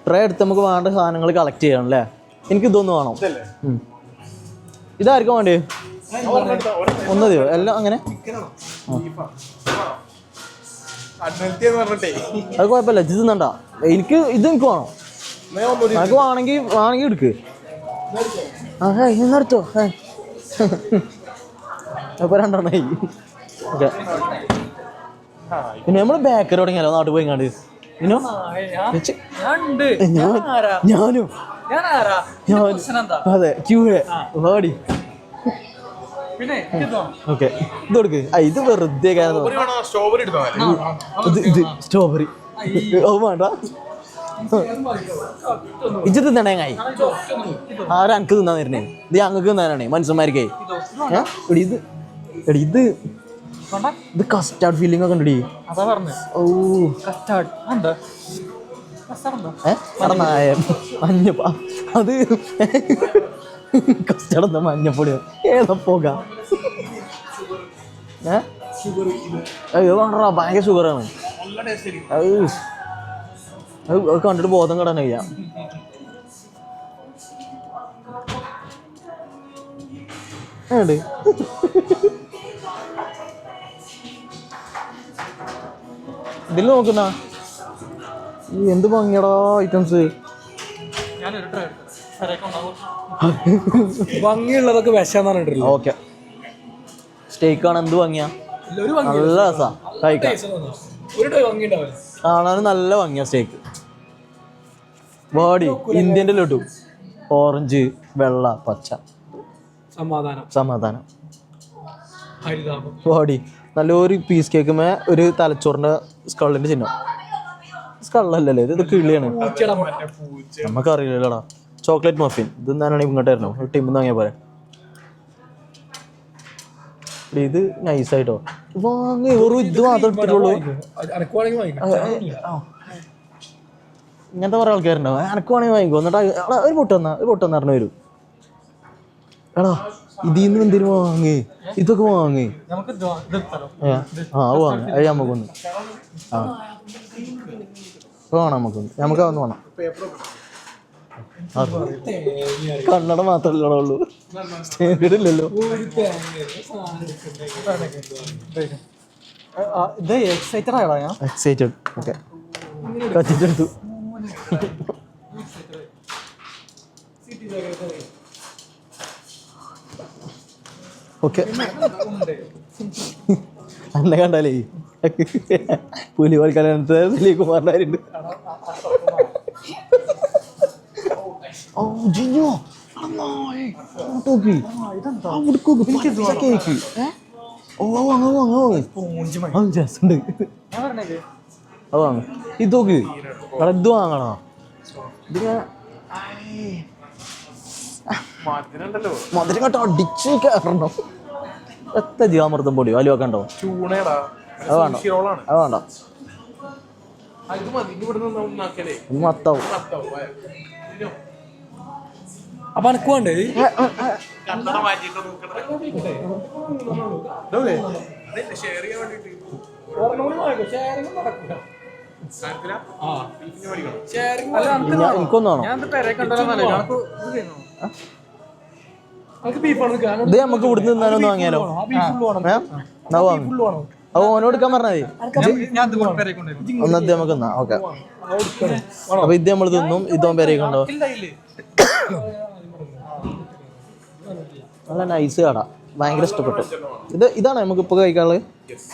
ട്രേ എടുത്ത് നമുക്ക് വേണ്ട സാധനങ്ങൾ കളക്ട് ചെയ്യണം അല്ലേ? എനിക്ക് ഇതൊന്നും വേണം. ഇതായിരിക്കും വേണ്ടി ഒന്നതിയോ എല്ലാം അങ്ങനെ. അത് കുഴപ്പമില്ല. ഇത് തിന്നണ്ട. എനിക്ക് വേണം. എനിക്ക് വേണമെങ്കിൽ എടുക്ക്. ഇന്നെടുത്തോ. അപ്പോൾ 2 എണ്ണമായി. ഓക്കെ. പിന്നെ നമ്മൾ ബേക്കറി തുടങ്ങിയാലോ നാട്ടിൽ പോയി കണ്ട്. ഞാനും അതെ ക്യൂടെ വാടി. ഓക്കെ. ഇത് കൊടുക്ക്. ഇത് വെറുതെ സ്ട്രോബെറി വേണ്ട. ഇജ്ജ് തിന്നണേങ്ങായി. ആരാ എനിക്ക് തിന്നാൻ തരണേ? ഇത് ഞങ്ങൾക്ക് തിന്നാനാണേ മനുഷ്യന്മാർക്കേ. ഇത് കസ്റ്റാർഡ് ഫീലിംഗ് ഒക്കെ ഉണ്ടടി. ഓ മഞ്ഞപ്പ അത് കസ്റ്റാർഡ് എന്താ മഞ്ഞപ്പൊടി ഏതാ പോക? വേണ്ട ഭയങ്കര ഷുഗറാണ്. അത് കണ്ടിട്ട് ബോധം കെടാൻ കഴിയാം. ഇതിൽ നോക്കുന്ന എന്ത് ഭംഗിയടാ ഐറ്റംസ്. ഭംഗിയുള്ളതൊക്കെ വിഷാന്ന് പറഞ്ഞിട്ടില്ല. ഓക്കെ. സ്റ്റേക്കാണ്. എന്ത് ഭംഗിയാ. നല്ല രസാ കഴിക്കാൻ. കാണാനും നല്ല ഭംഗിയാ സ്റ്റേക്ക്. ബോഡി ഇന്ത്യൻ്റെ ലഡു ഓറഞ്ച് വെള്ള പച്ച സമാധാനം. ബോഡി നല്ലൊരു പീസ് കേക്കുമേ ഒരു തലച്ചോറിൻ്റെ സ്കള്ളിൻ്റെ ചിഹ്നം. സ്കള്ളല്ലേ ഇത് കിളിയാണ്. നമുക്കറിയില്ലല്ലോടാ. ചോക്ലേറ്റ് മഫിൻ ഇത് എന്താണെങ്കിൽ ഇങ്ങോട്ടായിരുന്നു ഒരു ടീമിൽ നിന്ന് വാങ്ങിയ പോലെ. ഇത് നൈസായിട്ടോ വാങ്ങി. വെറും ഇത് മാത്രം ഇട്ടിട്ടുള്ളൂ. ഇങ്ങനത്തെ കുറേ ആൾക്കാരുണ്ടാവും. എനക്ക് വേണമെങ്കിൽ വാങ്ങിക്കോ. എന്നിട്ട് ഒരു പൊട്ട് വന്നിട്ട് വരും. എടാ ഇതിൽ നിന്ന് എന്തെങ്കിലും വാങ്ങി. ഇതൊക്കെ വാങ്ങി. വാങ്ങി. അത് നമുക്കൊന്ന് വേണം. നമുക്ക് അതൊന്ന് വേണം. കണ്ണട മാത്രമല്ലേ ഉള്ളൂ. സ്റ്റാൻഡേർഡ് ഇല്ലല്ലോ. എക്സൈറ്റഡ്. ഓക്കെ. കച്ചിട്ടെടുത്തു. ഓക്കെ. അന്നെ കണ്ടാലേ പുലിവാൽ കല്യാണത്തെ ദിലീകുമാറിനാരുണ്ട്. ഓ ജിഞ്ഞോ കേക്ക്. ഓ അങ്ങ് രസമുണ്ട്. അത് വാങ്ങ. ഇത് നോക്ക് ഇത് വാങ്ങണോ? ഇതിങ്ങനെ മധുരം കേട്ടോ അടിച്ച് കയറണം. എത്ര ജീവാമൃതം പൊടി വലിയ ഒക്കെ ഉണ്ടോ? അത് വേണ്ട, അത് വേണ്ട. ഇത് മത്താവും. അപ്പൊ എനക്ക് വേണ്ടേ എനിക്കൊന്നും ഇത് നമുക്ക് ഇവിടുന്ന് നിന്നാലൊന്ന് വാങ്ങിയാലോ? അപ്പൊ ഓനോട് എടുക്കാൻ പറഞ്ഞാൽ മതി. ഒന്നത് നമുക്ക് തിന്നാ. ഓക്കെ. അപ്പൊ ഇത് നമ്മൾ തിന്നും. ഇതോ പേരേക്കുണ്ടോ? നല്ല നൈസ് കട, ഭയങ്കര ഇഷ്ടപ്പെട്ടു. ഇതാണ് നമുക്കിപ്പോൾ കഴിക്കാനുള്ളത്.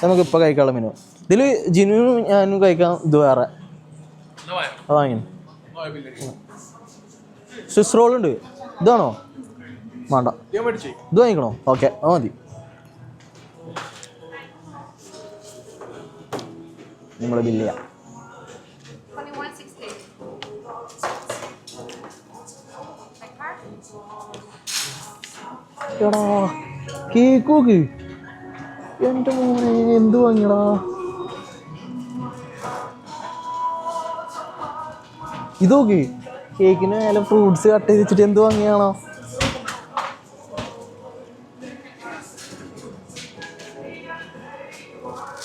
നമുക്കിപ്പോൾ കഴിക്കാനുള്ള മെനു. ഇതിൽ ജിനുവും ഞാനും കഴിക്കാം. ഇത് വേറെ വാങ്ങി. സ്വിസ് റോൾ ഉണ്ട്. ഇതാണോ? വേണ്ട, ഇത് വാങ്ങിക്കണോ? ഓക്കെ, അത് മതി. നിങ്ങൾ ബില്ല് ചെയ്യാം. എടാ കേക്ക് നോക്ക്. എൻ്റെ മോനെ എന്ത് വാങ്ങിയടാ? ഇത് നോക്ക്, കേക്കിന് മേലെ ഫ്രൂട്ട്സ് കട്ട് ചെയ്ത് വെച്ചിട്ട് എന്ത് വാങ്ങിയാണോ?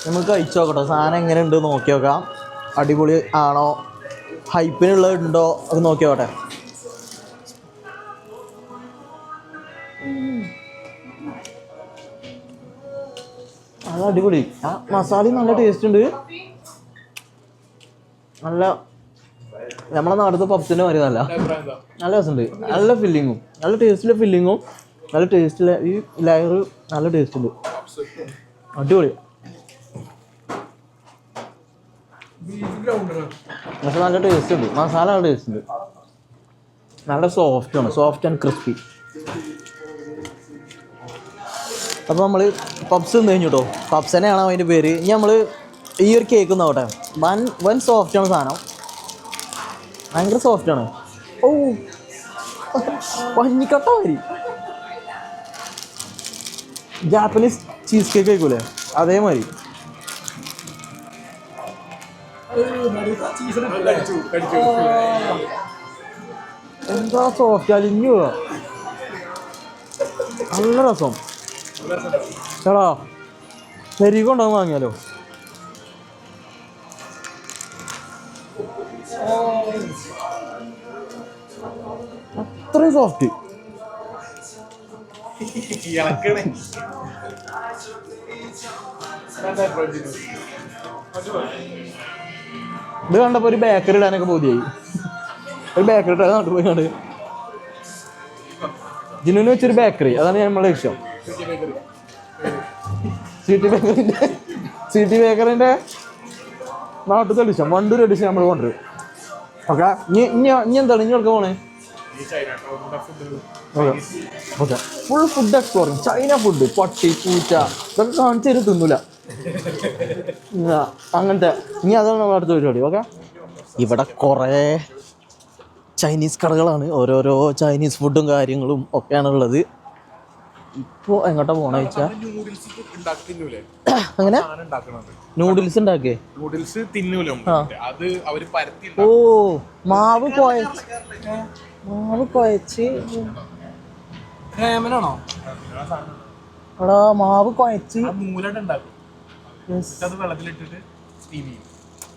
നമുക്ക് കഴിച്ചു നോക്കട്ടോ, സാധനം എങ്ങനെ ഉണ്ട് നോക്കി നോക്കാം. അടിപൊളി ആണോ, ഹൈപ്പിനുള്ളത് ഉണ്ടോ അത് നോക്കി നോക്കട്ടെ. അത് അടിപൊളി. ആ മസാലയും നല്ല ടേസ്റ്റ് ഉണ്ട്. നല്ല നമ്മളെ നാടത്തെ പപ്സിൻ്റെ മാതിരി നല്ല നല്ല രസമുണ്ട്. നല്ല ഫില്ലിങ്ങും നല്ല ടേസ്റ്റിലെ ഫില്ലിങ്ങും നല്ല ടേസ്റ്റിലെ ഈ ലെയർ നല്ല ടേസ്റ്റ് ഉണ്ട്. അടിപൊളി. പക്ഷെ നല്ല ടേസ്റ്റ് ഉണ്ട്. മസാല നല്ല ടേസ്റ്റ് ഉണ്ട്. നല്ല സോഫ്റ്റാണ്, സോഫ്റ്റ് ആൻഡ് ക്രിസ്പി. അപ്പോൾ നമ്മൾ പപ്സ് തിന്നു കഴിഞ്ഞു കേട്ടോ. പപ്സ് തന്നെയാണ് അതിൻ്റെ പേര്. ഇനി നമ്മൾ ഈ ഒരു കേക്ക് നോക്കട്ടെ. വൻ സോഫ്റ്റാണ് സാധനം, ഭയങ്കര സോഫ്റ്റാണ്. ഓ പഞ്ഞിക്കട്ട മാതിരി. ജാപ്പനീസ് ചീസ് കേക്ക് കഴിക്കൂലേ അതേമാതിരി. എന്താ സോഫ്റ്റ്, അലിഞ്ഞു പോവാ. നല്ല രസം. ചേടാ ശരിക്കൊണ്ടാവും വാങ്ങിയാലോ? അത്രയും സോഫ്റ്റ്. ഇത് കണ്ടപ്പോ ഒരു ബേക്കറി ഇടാനൊക്കെ ബോധ്യായി. ഒരു ബേക്കറി ഇട്ടാൽ നാട്ടിൽ പോയി കണ്ട് ജിനുവിന് വെച്ചൊരു ബേക്കറി, അതാണ് നമ്മളെ ലക്ഷ്യം. സിറ്റി ബേക്കറിന്റെ നാട്ടിലത്തെ എഡിഷൻ, വണ്ടൂർ എഡിഷൻ നമ്മൾ കൊണ്ടുവരും. ഓക്കെ, ഇനി എന്താണ് ഇനി എടുക്കാൻ പോണേ? Okay, full food exploring. China food, പട്ടി പൂച്ച ഇതൊക്കെ കാണിച്ചു തരും, തിന്നൂല അങ്ങനത്തെ. ഇനി അതാണ് നമ്മുടെ അടുത്ത പരിപാടി. ഓക്കെ, ഇവിടെ കുറേ ചൈനീസ് കടകളാണ്, ഓരോരോ ചൈനീസ് ഫുഡും കാര്യങ്ങളും ഒക്കെയാണ് ഉള്ളത്. ഇപ്പോൾ എങ്ങോട്ടാ പോണ വെച്ചാ അങ്ങനെ നൂഡിൽസ് ഉണ്ടാക്കേ. ഓ മാവ് കുഴച്ച് എടാ മാവ് കുഴച്ച്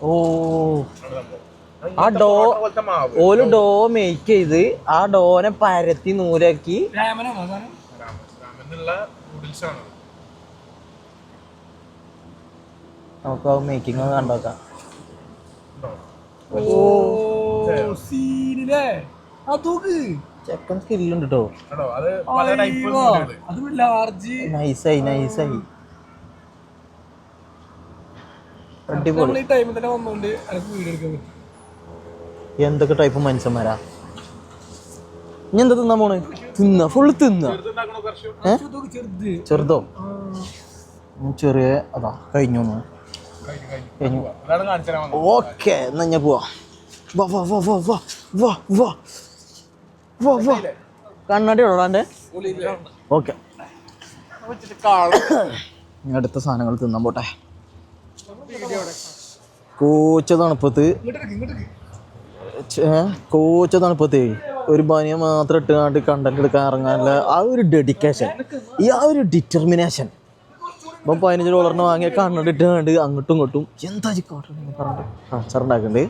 ഓ ആ ഡോ ഓല് ഡോ മേക്ക് ചെയ്ത് ആ ഡോനെ പരത്തി നൂലാക്കി. നമുക്ക് മേക്കിംഗ് ഒന്ന് കണ്ടോക്കാം. ചെക്കൻ സ്കില്ലുണ്ട് കേട്ടോ. നൈസായി. അടിപൊളി. നമ്മൾ ഈ ടൈമിൽ തന്നെ വന്നുകൊണ്ട് എനിക്ക് വീഡിയോ എടുക്കാൻ പറ്റും. എന്തൊക്കെ ടൈപ്പ് മനുഷ്യന്മാരാ. ഇനി എന്താ തിന്നാ പോണ്? തിന്ന ഫുള്ള് തിന്ന. ചെറുതോ? ചെറിയ അതാ കഴിഞ്ഞു. ഓക്കെ, എന്നാ ഞാൻ പോവാ. വാ വാ വാ വാ വാ വാ വാ വാ വാ. കണ്ണാടി ഉള്ളാൻ്റെ. ഓക്കെ, അടുത്ത സാധനങ്ങൾ തിന്നാൻ പോട്ടെ. കോച്ച തണുപ്പത്ത് ഒരു ബനിയ മാത്രം ഇട്ടുകൊണ്ട് കണ്ടന്റ് എടുക്കാൻ ഇറങ്ങാനുള്ള ആ ഒരു ഡെഡിക്കേഷൻ, ആ ഒരു ഡിറ്റർമിനേഷൻ. ഇപ്പം $15 വാങ്ങിയ കണ്ണട ഇട്ടുകൊണ്ട് അങ്ങോട്ടും ഇങ്ങോട്ടും എന്താ പറഞ്ഞിട്ട് കച്ചറുണ്ടാക്കുന്നുണ്ട്.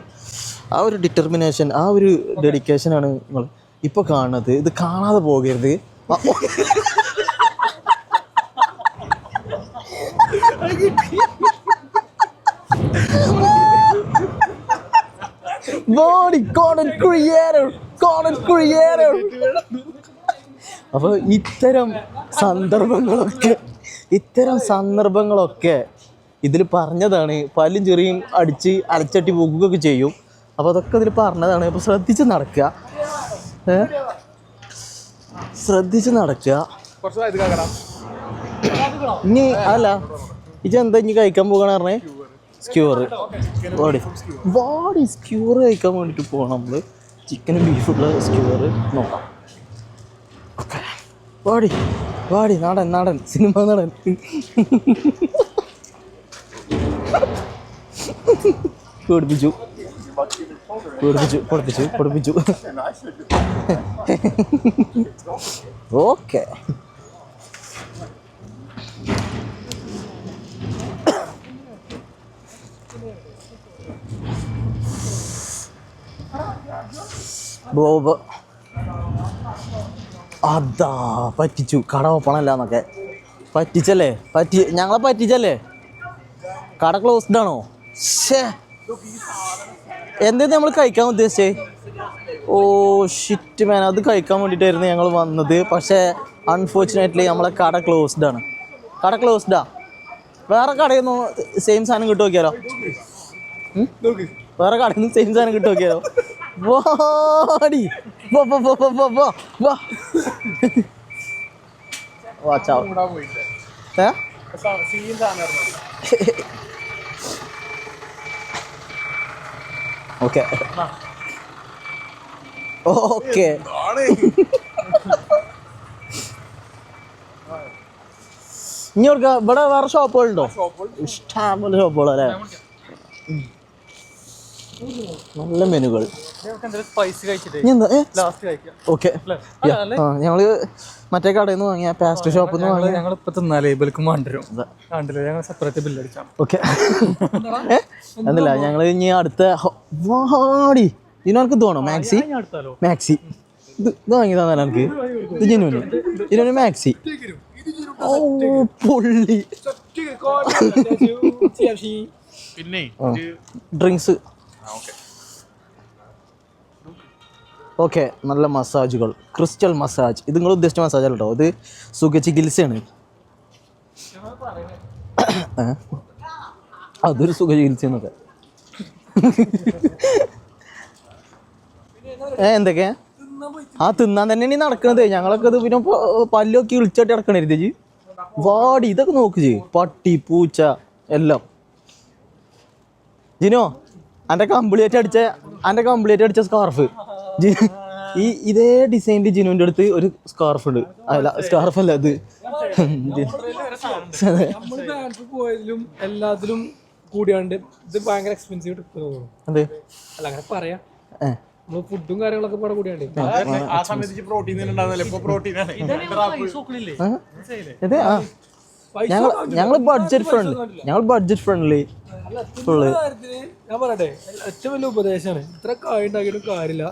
ആ ഒരു ഡിറ്റർമിനേഷൻ, ആ ഒരു ഡെഡിക്കേഷനാണ് നിങ്ങൾ ഇപ്പോൾ കാണുന്നത്. ഇത് കാണാതെ പോകരുത്. അപ്പൊ ഇത്തരം സന്ദർഭങ്ങളൊക്കെ ഇതിൽ പറഞ്ഞതാണ്. പല്ലും ചെറിയും അടിച്ച് അലച്ചട്ടി പോകുകയൊക്കെ ചെയ്യും. അപ്പോൾ അതൊക്കെ ഇതിൽ പറഞ്ഞതാണ്. അപ്പോൾ ശ്രദ്ധിച്ച് നടക്കുക. ഇനി അല്ല ഇതെന്താ ഇനി കഴിക്കാൻ പോകണ പറഞ്ഞേ? സ്ക്യൂർ കഴിക്കാൻ വേണ്ടിയിട്ട് പോകണം നമ്മൾ. ചിക്കനും ബീഫുള്ള സ്ക്യൂർ നോക്കാം. ഓക്കെ, വാടി നാടൻ സിനിമ നടൻ. പഠിപ്പിച്ചു. ഓക്കെ, ബോബ് അതാ പറ്റിച്ചു. കട ഓപ്പണല്ല എന്നൊക്കെ ഞങ്ങളെ പറ്റിച്ചല്ലേ. കട ക്ലോസ്ഡ് ആണോ? എന്തേലും നമ്മൾ കഴിക്കാൻ ഉദ്ദേശിച്ചേ? ഓ ഷിറ്റ് മാൻ, അത് കഴിക്കാൻ വേണ്ടിയിട്ടായിരുന്നു ഞങ്ങൾ വന്നത്. പക്ഷേ അൺഫോർച്ചുനേറ്റ്ലി നമ്മളെ കട ക്ലോസ്ഡ് ആണ്. വേറെ കടയിൽ നിന്ന് സെയിം സാധനം കിട്ടു നോക്കിയാലോ? വേറെ കടയിൽ നിന്ന് സെയിം സാധനം കിട്ടു നോക്കിയാലോ? വാടി ഓക്കെ ഇനി ഇവിടെ വേറെ ഷോപ്പുകളുണ്ടോ? ഇഷ്ടംപോലെ ഷോപ്പുകളല്ലേ, നല്ല മെനുകൾ. ഓക്കെ, ഞങ്ങള് മറ്റേ കടയിൽ നിന്ന് വാങ്ങിയ പാസ്റ്റ് ഷോപ്പിൽ നിന്ന് വാങ്ങിയ ഓക്കെ. എന്നില്ല ഞങ്ങൾ ഇനി അടുത്ത വാടി ഇതിനൊക്കെ തോന്നോ മാക്സി ഇത് വാങ്ങി തന്നെ എനിക്ക്. ഇത് ജിനുവിന് മാക്സി. ഓ പൊള്ളി. ഡ്രിങ്ക്സ്. ഓക്കെ, നല്ല മസാജുകൾ, ക്രിസ്റ്റൽ മസാജ്. ഇത് നിങ്ങൾ ഉദ്ദേശിച്ച മസാജ് അല്ല കേട്ടോ, ഇത് സുഖചികിത്സയാണ്. അതൊരു സുഖചികിത്സയെന്നൊക്കെ. എന്തൊക്കെയാ തിന്നാൻ തന്നെയാണ് നടക്കണത്. ഞങ്ങളൊക്കെ ഇത് പിന്നെ പല്ലൊക്കെ ഇളിച്ചോട്ടി നടക്കണേ. വാടി ഇതൊക്കെ നോക്ക് ചെയ്യും, പട്ടി പൂച്ച എല്ലാം. ജിനോ എൻ്റെ കംപ്ലീറ്റ് അടിച്ച സ്കാർഫ് ഇതേ ഡിസൈനിൽ ജിനുവിൻ്റെ അടുത്ത് ഒരു സ്കാർഫ് ഉണ്ട്. അല്ല സ്കാർഫ് അല്ല, അത് പോയാലും എല്ലാത്തിലും കൂടിയാണ്ട് ഇത് ഭയങ്കര എക്സ്പെൻസീവ് ട്രിപ്പ് തോന്നുന്നു. അതെ അല്ല അങ്ങനെ പറയാം. ഫുഡും കാര്യങ്ങളൊക്കെ പാടെ കൂടിയാണ്ട് ഞങ്ങൾ ബഡ്ജറ്റ് ഫ്രണ്ട്ലി ഫുള്ള്. ഞാൻ പറയട്ടെ, ഏറ്റവും വലിയ ഉപദേശമാണ്. ഇത്ര കായ് ഉണ്ടാക്കിയിട്ടും കാര്യമില്ല.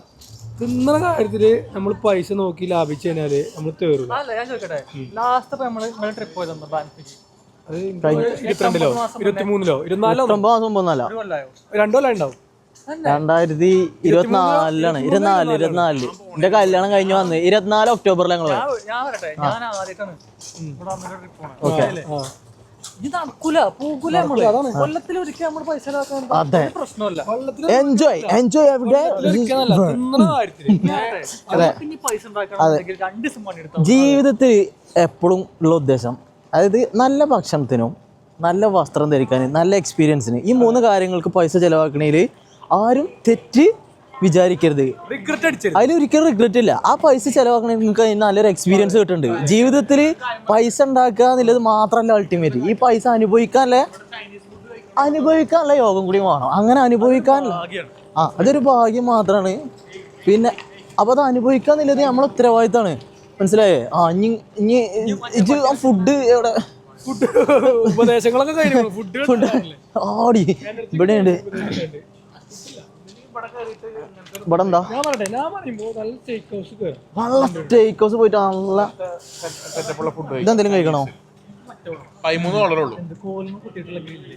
തിന്നുന്ന കാര്യത്തില് നമ്മൾ പൈസ നോക്കി ലാഭിച്ചു കഴിഞ്ഞാല് നമ്മൾ തേറില്ല. അത് 22-ലോ 23-ലോ 24-ലോ 2 കൊല്ലം ഉണ്ടാവും. 2024 എന്റെ കല്യാണം കഴിഞ്ഞ് വന്ന് 24 ഒക്ടോബറിൽ ഞങ്ങൾ ഇത് നടക്കൂല പോകൂല നമ്മള് കൊല്ലത്തിൽ ഒരിക്കൽ നമ്മള് പൈസ അതെ പ്രശ്നമല്ല. എൻജോയ് എവിടെ പിന്നെ പൈസ ഉണ്ടാക്കണമെന്നുണ്ടെങ്കിൽ 2 ദിവസം പണിയെടുത്താൽ ജീവിതത്തിൽ എപ്പോഴും ഉള്ള ഉദ്ദേശം, അതായത് നല്ല ഭക്ഷണത്തിനും നല്ല വസ്ത്രം ധരിക്കാനും നല്ല എക്സ്പീരിയൻസിന്, ഈ 3 കാര്യങ്ങൾക്ക് പൈസ ചിലവാക്കണേൽ ആരും തെറ്റ് വിചാരിക്കരുത്. റിഗ്രറ്റ് അടിച്ചത് അതിലൊരിക്കലും റിഗ്രറ്റ് ഇല്ല. ആ പൈസ ചിലവാക്കണമെങ്കിൽ നിങ്ങൾക്ക് അതിന് നല്ലൊരു എക്സ്പീരിയൻസ് കിട്ടുന്നുണ്ട്. ജീവിതത്തിൽ പൈസ ഉണ്ടാക്കുക എന്നുള്ളത് മാത്രമല്ല അൾട്ടിമേറ്റ്, ഈ പൈസ അനുഭവിക്കാനുള്ള യോഗം കൂടി വേണം. അങ്ങനെ അനുഭവിക്കാനുള്ള അതൊരു ഭാഗ്യം മാത്രമാണ്. പിന്നെ അപ്പോൾ അത് അനുഭവിക്കുക എന്നുള്ളത് നമ്മളെ ഉത്തരവാദിത്തമാണ്. മനസ്സിലായേ? ഇനി ഫുഡ് എവിടെ ഫുഡ് ഉപദേശങ്ങളൊക്കെ കഴിഞ്ഞു. ഫുഡ് ആടി ഇവിടെയുണ്ട്. ഇവിടെ എന്താ ഞാൻ പറയുമ്പോ നല്ല സ്റ്റേക്ക് ഹൗസ് കയറും. നല്ല സ്റ്റേക്ക് ഹൗസ് പോയിട്ട് നല്ല ഇതെന്തെങ്കിലും കഴിക്കണോ? $13 കോലിന് കുത്തിയിട്ടുള്ള ഗ്രില്ല്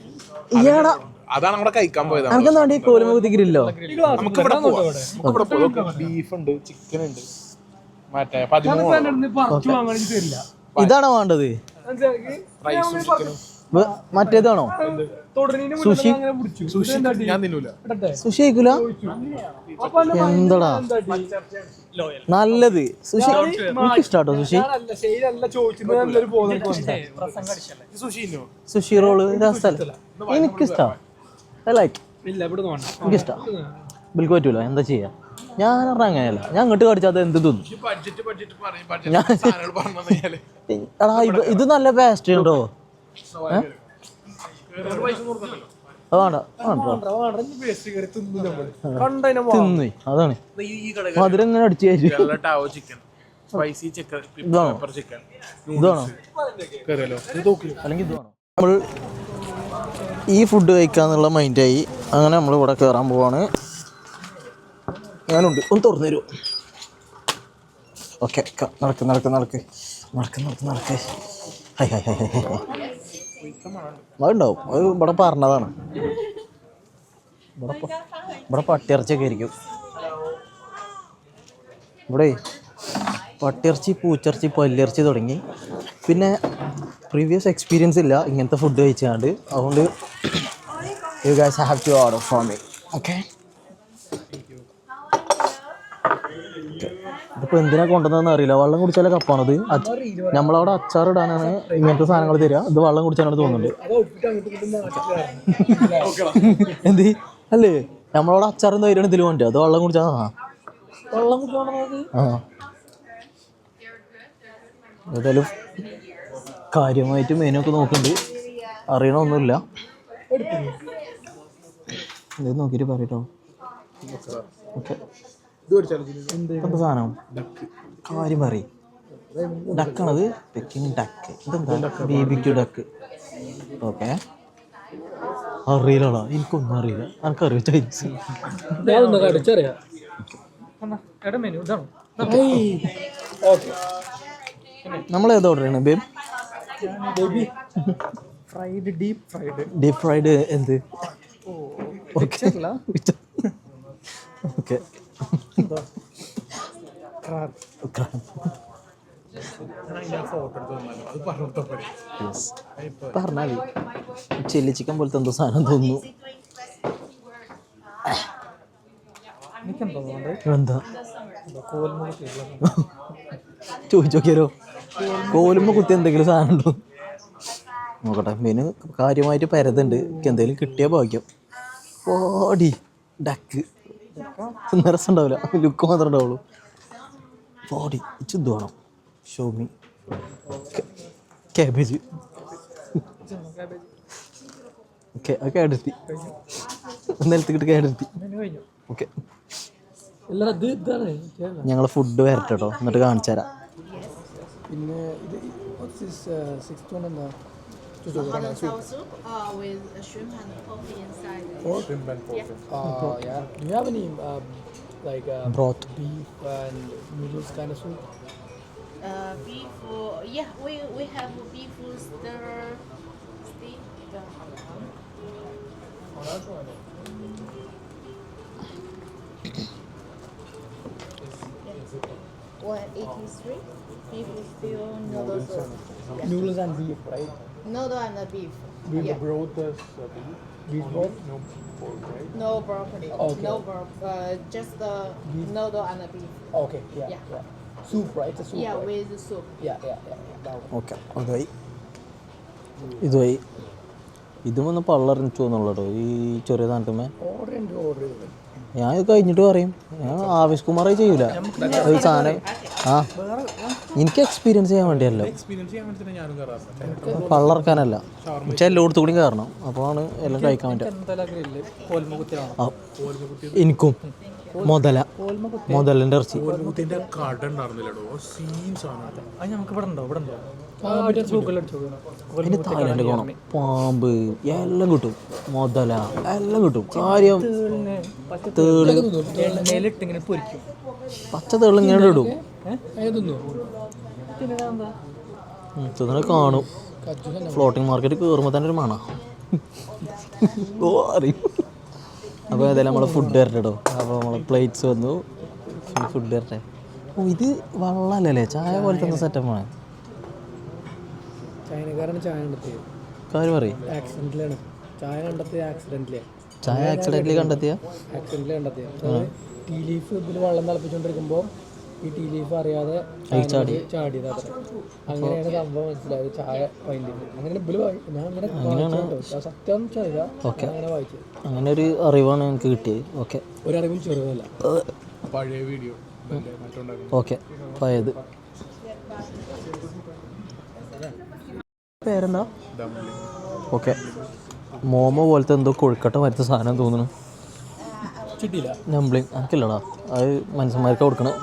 ഈയാടാ അതാണ് നമ്മുടെ കഴിക്കാൻ പോയത്. എനിക്കെന്താ വേണ്ടി കോലുമ കുത്തി ഗ്രില്ലോ? നമുക്ക് ഇവിടെ ബീഫ് ഉണ്ട്, ചിക്കൻ ഉണ്ട്, മറ്റേ 13 പറിച്ചു വാങ്ങാൻ തരില്ല. ഇതാണോ വേണ്ടത്? റൈസും ചിക്കനും. മറ്റേതാണോ? സുഷി? ഞാൻ തിന്നൂല. സുഷി കഴിക്കൂല? എന്തടാ നല്ലത്? സുഷി എനിക്ക് ഇഷ്ടാട്ടോ. സുഷി സുഷി റോള് രസമല്ല, എനിക്കിഷ്ടാ. എനിക്കിഷ്ടാ. ബിൽക്ക് പറ്റൂല, എന്താ ചെയ്യാ? ഞാൻ പറഞ്ഞ അങ്ങനെയല്ല, ഞാൻ ഇങ്ങോട്ട് കടിച്ചാൽ എന്ത് തിന്നും. എടാ ഇത് നല്ല പേസ്റ്റ് ഉണ്ടോ? അതാണ് മധുരം ഇങ്ങനെ അടിച്ചു കയറ്റി. ഇതാണോ അല്ലെങ്കിൽ ഇതാണോ? നമ്മൾ ഈ ഫുഡ് കഴിക്കാന്നുള്ള മൈൻഡായി. അങ്ങനെ നമ്മൾ ഇവിടെ കയറാൻ പോവാണ്. ഞാനുണ്ട്, ഒന്ന് തുറന്നു തരൂ. ഓക്കെ, നടക്ക്. ഹൈ അതുണ്ടാവും. അത് ഇവിടെ പറഞ്ഞതാണ്. ഇവിടെ പട്ടിയിറച്ചിയൊക്കെ ആയിരിക്കും. ഇവിടെ പട്ടിയിറച്ചി, പൂച്ചിറച്ചി, പല്ലിറച്ചി തുടങ്ങി. പിന്നെ പ്രീവിയസ് എക്സ്പീരിയൻസ് ഇല്ല ഇങ്ങനത്തെ ഫുഡ് കഴിച്ചാണ്ട്. അതുകൊണ്ട് you guys have to order for me. Okay, ഇതിപ്പോൾ എന്തിനാ കൊണ്ടുവന്നതെന്ന് അറിയില്ല. വെള്ളം കുടിച്ചാലേ കപ്പാണത്. നമ്മളവിടെ അച്ചാറിടാനാണ് ഇങ്ങനത്തെ സാധനങ്ങൾ തരിക. ഇത് വെള്ളം കുടിച്ചാലാണ് തോന്നുന്നുണ്ട്. എന്ത് അല്ലേ? നമ്മളവിടെ അച്ചാറും തൈരാണ് ഇതിൽ വേണ്ടത്. അത് വെള്ളം കുടിച്ചാൽ ഏതായാലും കാര്യമായിട്ട് മെനു ഒക്കെ നോക്കുന്നുണ്ട്. അറിയണമൊന്നുമില്ല. ഇത് നോക്കിയിട്ട് പറയട്ടോ. ഓക്കെ, എന്താ സാധനം? കാര്യം പറയും. ഡക്കാണത്, പെക്കിങ് ഡക്ക്. ഇതെന്താ? ബേബിക്യൂ ഡക്ക്. ഓക്കെ, അറിയില്ലടാ, എനിക്കൊന്നും അറിയില്ല. എനിക്കറിയാം ചൈനീസ്. നമ്മൾ ഏത് ഓർഡർ ചെയ്യണം ബേബ്? ഡീപ് ഫ്രൈഡ് എന്ത്? ഓക്കെ ഓക്കെ, പറഞ്ഞാൽ ചില്ലി ചിക്കൻ പോലത്തെ എന്തോ സാധനം തോന്നുന്നു. എന്താ ചോദിച്ചു നോക്കിയാലോ? കോലുമ്പോ കുത്തി എന്തെങ്കിലും സാധനം ഉണ്ടോ നോക്കട്ടെ. മെനു കാര്യമായിട്ട് പരതുണ്ട്. എനിക്ക് എന്തെങ്കിലും കിട്ടിയാൽ ഭാഗ്യം. ഓടി ഡക്ക് രസം ഉണ്ടാവില്ല, ലുക്ക് മാത്രമേ ഉണ്ടാവുള്ളൂ. ഓടി ചുന്ത് വേണം. Xiaomi cabbage. ഓക്കെ, അത് കേടെടുത്തി. നിലത്തിക്കിട്ട് കേടെടുത്തി. ഓക്കെ, ഞങ്ങൾ ഫുഡ് വരട്ടെ കേട്ടോ, എന്നിട്ട് കാണിച്ചു തരാം. പിന്നെ with a shrimp and coffee inside. Shrimp and pork. Yeah. Do you have any like Broth. beef and noodles kind of soup? Beef, yeah, we have beef stir steak. 183. Beef stew noodles. Noodles and beef, right? Noodle and the beef. The Yeah. broth is Beef broth? no pork, right? No broccoli. Okay. No just the noodle and the beef. Okay, yeah, Yeah. yeah. Soup, right? It's a soup, Yeah, right? with the soup. Yeah. That one. Okay അതുമായി ഇതുമായി ഇതും ഒന്ന് പള്ളറിഞ്ഞു തോന്നുള്ളൂ ഈ ചെറിയ സാധനത്തുമ്മേ Order. ഞാൻ ഇത് കഴിഞ്ഞിട്ട് പറയും ഞാൻ ആവേശ് കുമാറായി ചെയ്യൂല ഈ സാധനം ആ എനിക്ക് എക്സ്പീരിയൻസ് ചെയ്യാൻ വേണ്ടിയല്ലോ എക്സ്പീരിയൻസ് ചെയ്യാൻ വേണ്ടി ഞാനും കയറാറുണ്ട്. പള്ളർക്കാനല്ല പക്ഷെ എല്ലായിടത്തും കൂടി കയറണം അപ്പോഴാണ് എല്ലാം കഴിക്കാൻ പറ്റുക എന്തായാലും ഗ്രില്ല് കോൽമ കുത്തിയാണ്. ആ, എനിക്കും മുതലിൻ്റെ ഇറച്ചി കോൽമുത്തിന്റെ കട ഉണ്ടായിരുന്നില്ലടോ, സീൻ സാധനം. അത് നമുക്ക് ഇവിടെ ഉണ്ടോ? ഗൂഗിളിൽ അടിച്ചു ഇനി തായ്ലൻഡ് പോകണം പാമ്പ് എല്ലാം കിട്ടും മുതല എല്ലാം കിട്ടും കാര്യം തേള് എണ്ണയിലിട്ട് ഇങ്ങനെ പൊരിക്കും. പച്ച തേള് ഇങ്ങനെ ഇടും ഏതൊന്നു തിന്നെ കാണും ഫ്ലോട്ടിംഗ് മാർക്കറ്റ് കയറുമ്പോൾ തന്നെ ഒരു മണ ഓ അറിയും അപ്പോൾ ഏതായാലും നമ്മൾ ഫുഡ് തരട്ടെ കേട്ടോ. അപ്പോൾ നമ്മൾ പ്ലേറ്റ്സ് വന്നു ഫുഡ് തരട്ടെ. ഓ ഇത് വള്ളല്ലേ ചായ പോലത്തെ ഒന്ന് സെറ്റപ്പാണ്. ചൈനക്കാരാണ് ചായ കണ്ടെത്തിയത്. കാര്യം പറയും ആക്സിഡന്റിലാണ് ചായ കണ്ടെത്തിയത്. ചായ ആക്സിഡൻ്റലി കണ്ടെത്തിയ ആക്സിഡന്റിൽ കണ്ടെത്തിയത്. ടീ ലീഫ് ഇതിൽ വെള്ളം തിളപ്പിച്ചുകൊണ്ടിരിക്കുമ്പോൾ ഈ ടീ ലീഫ് അറിയാതെ ചാടിയത് അത്ര. അങ്ങനെയാണ് സംഭവം മനസ്സിലായത്. ചായ വൈൻഡ് അങ്ങനെ ഞാൻ അങ്ങനെ സത്യം ചോദിച്ചാൽ അങ്ങനെ വായിച്ചത്. അങ്ങനെ ഒരു അറിവാണ് എനിക്ക് കിട്ടിയത്. ഓക്കെ ഒരറിവും ചെറുതല്ല. പഴയ വീഡിയോ മറ്റുണ്ടായിരുന്നു. ഓക്കെ പഴയത് പേരെന്താ? ഓക്കെ മോമോ പോലത്തെ എന്തോ കൊഴുക്കട്ട വരുത്ത സാധനം തോന്നുന്നു. കിട്ടിയില്ല നംബ്ലിങ് എനിക്കില്ലടാ അത് മനുഷ്യന്മാർക്ക് കൊടുക്കണം.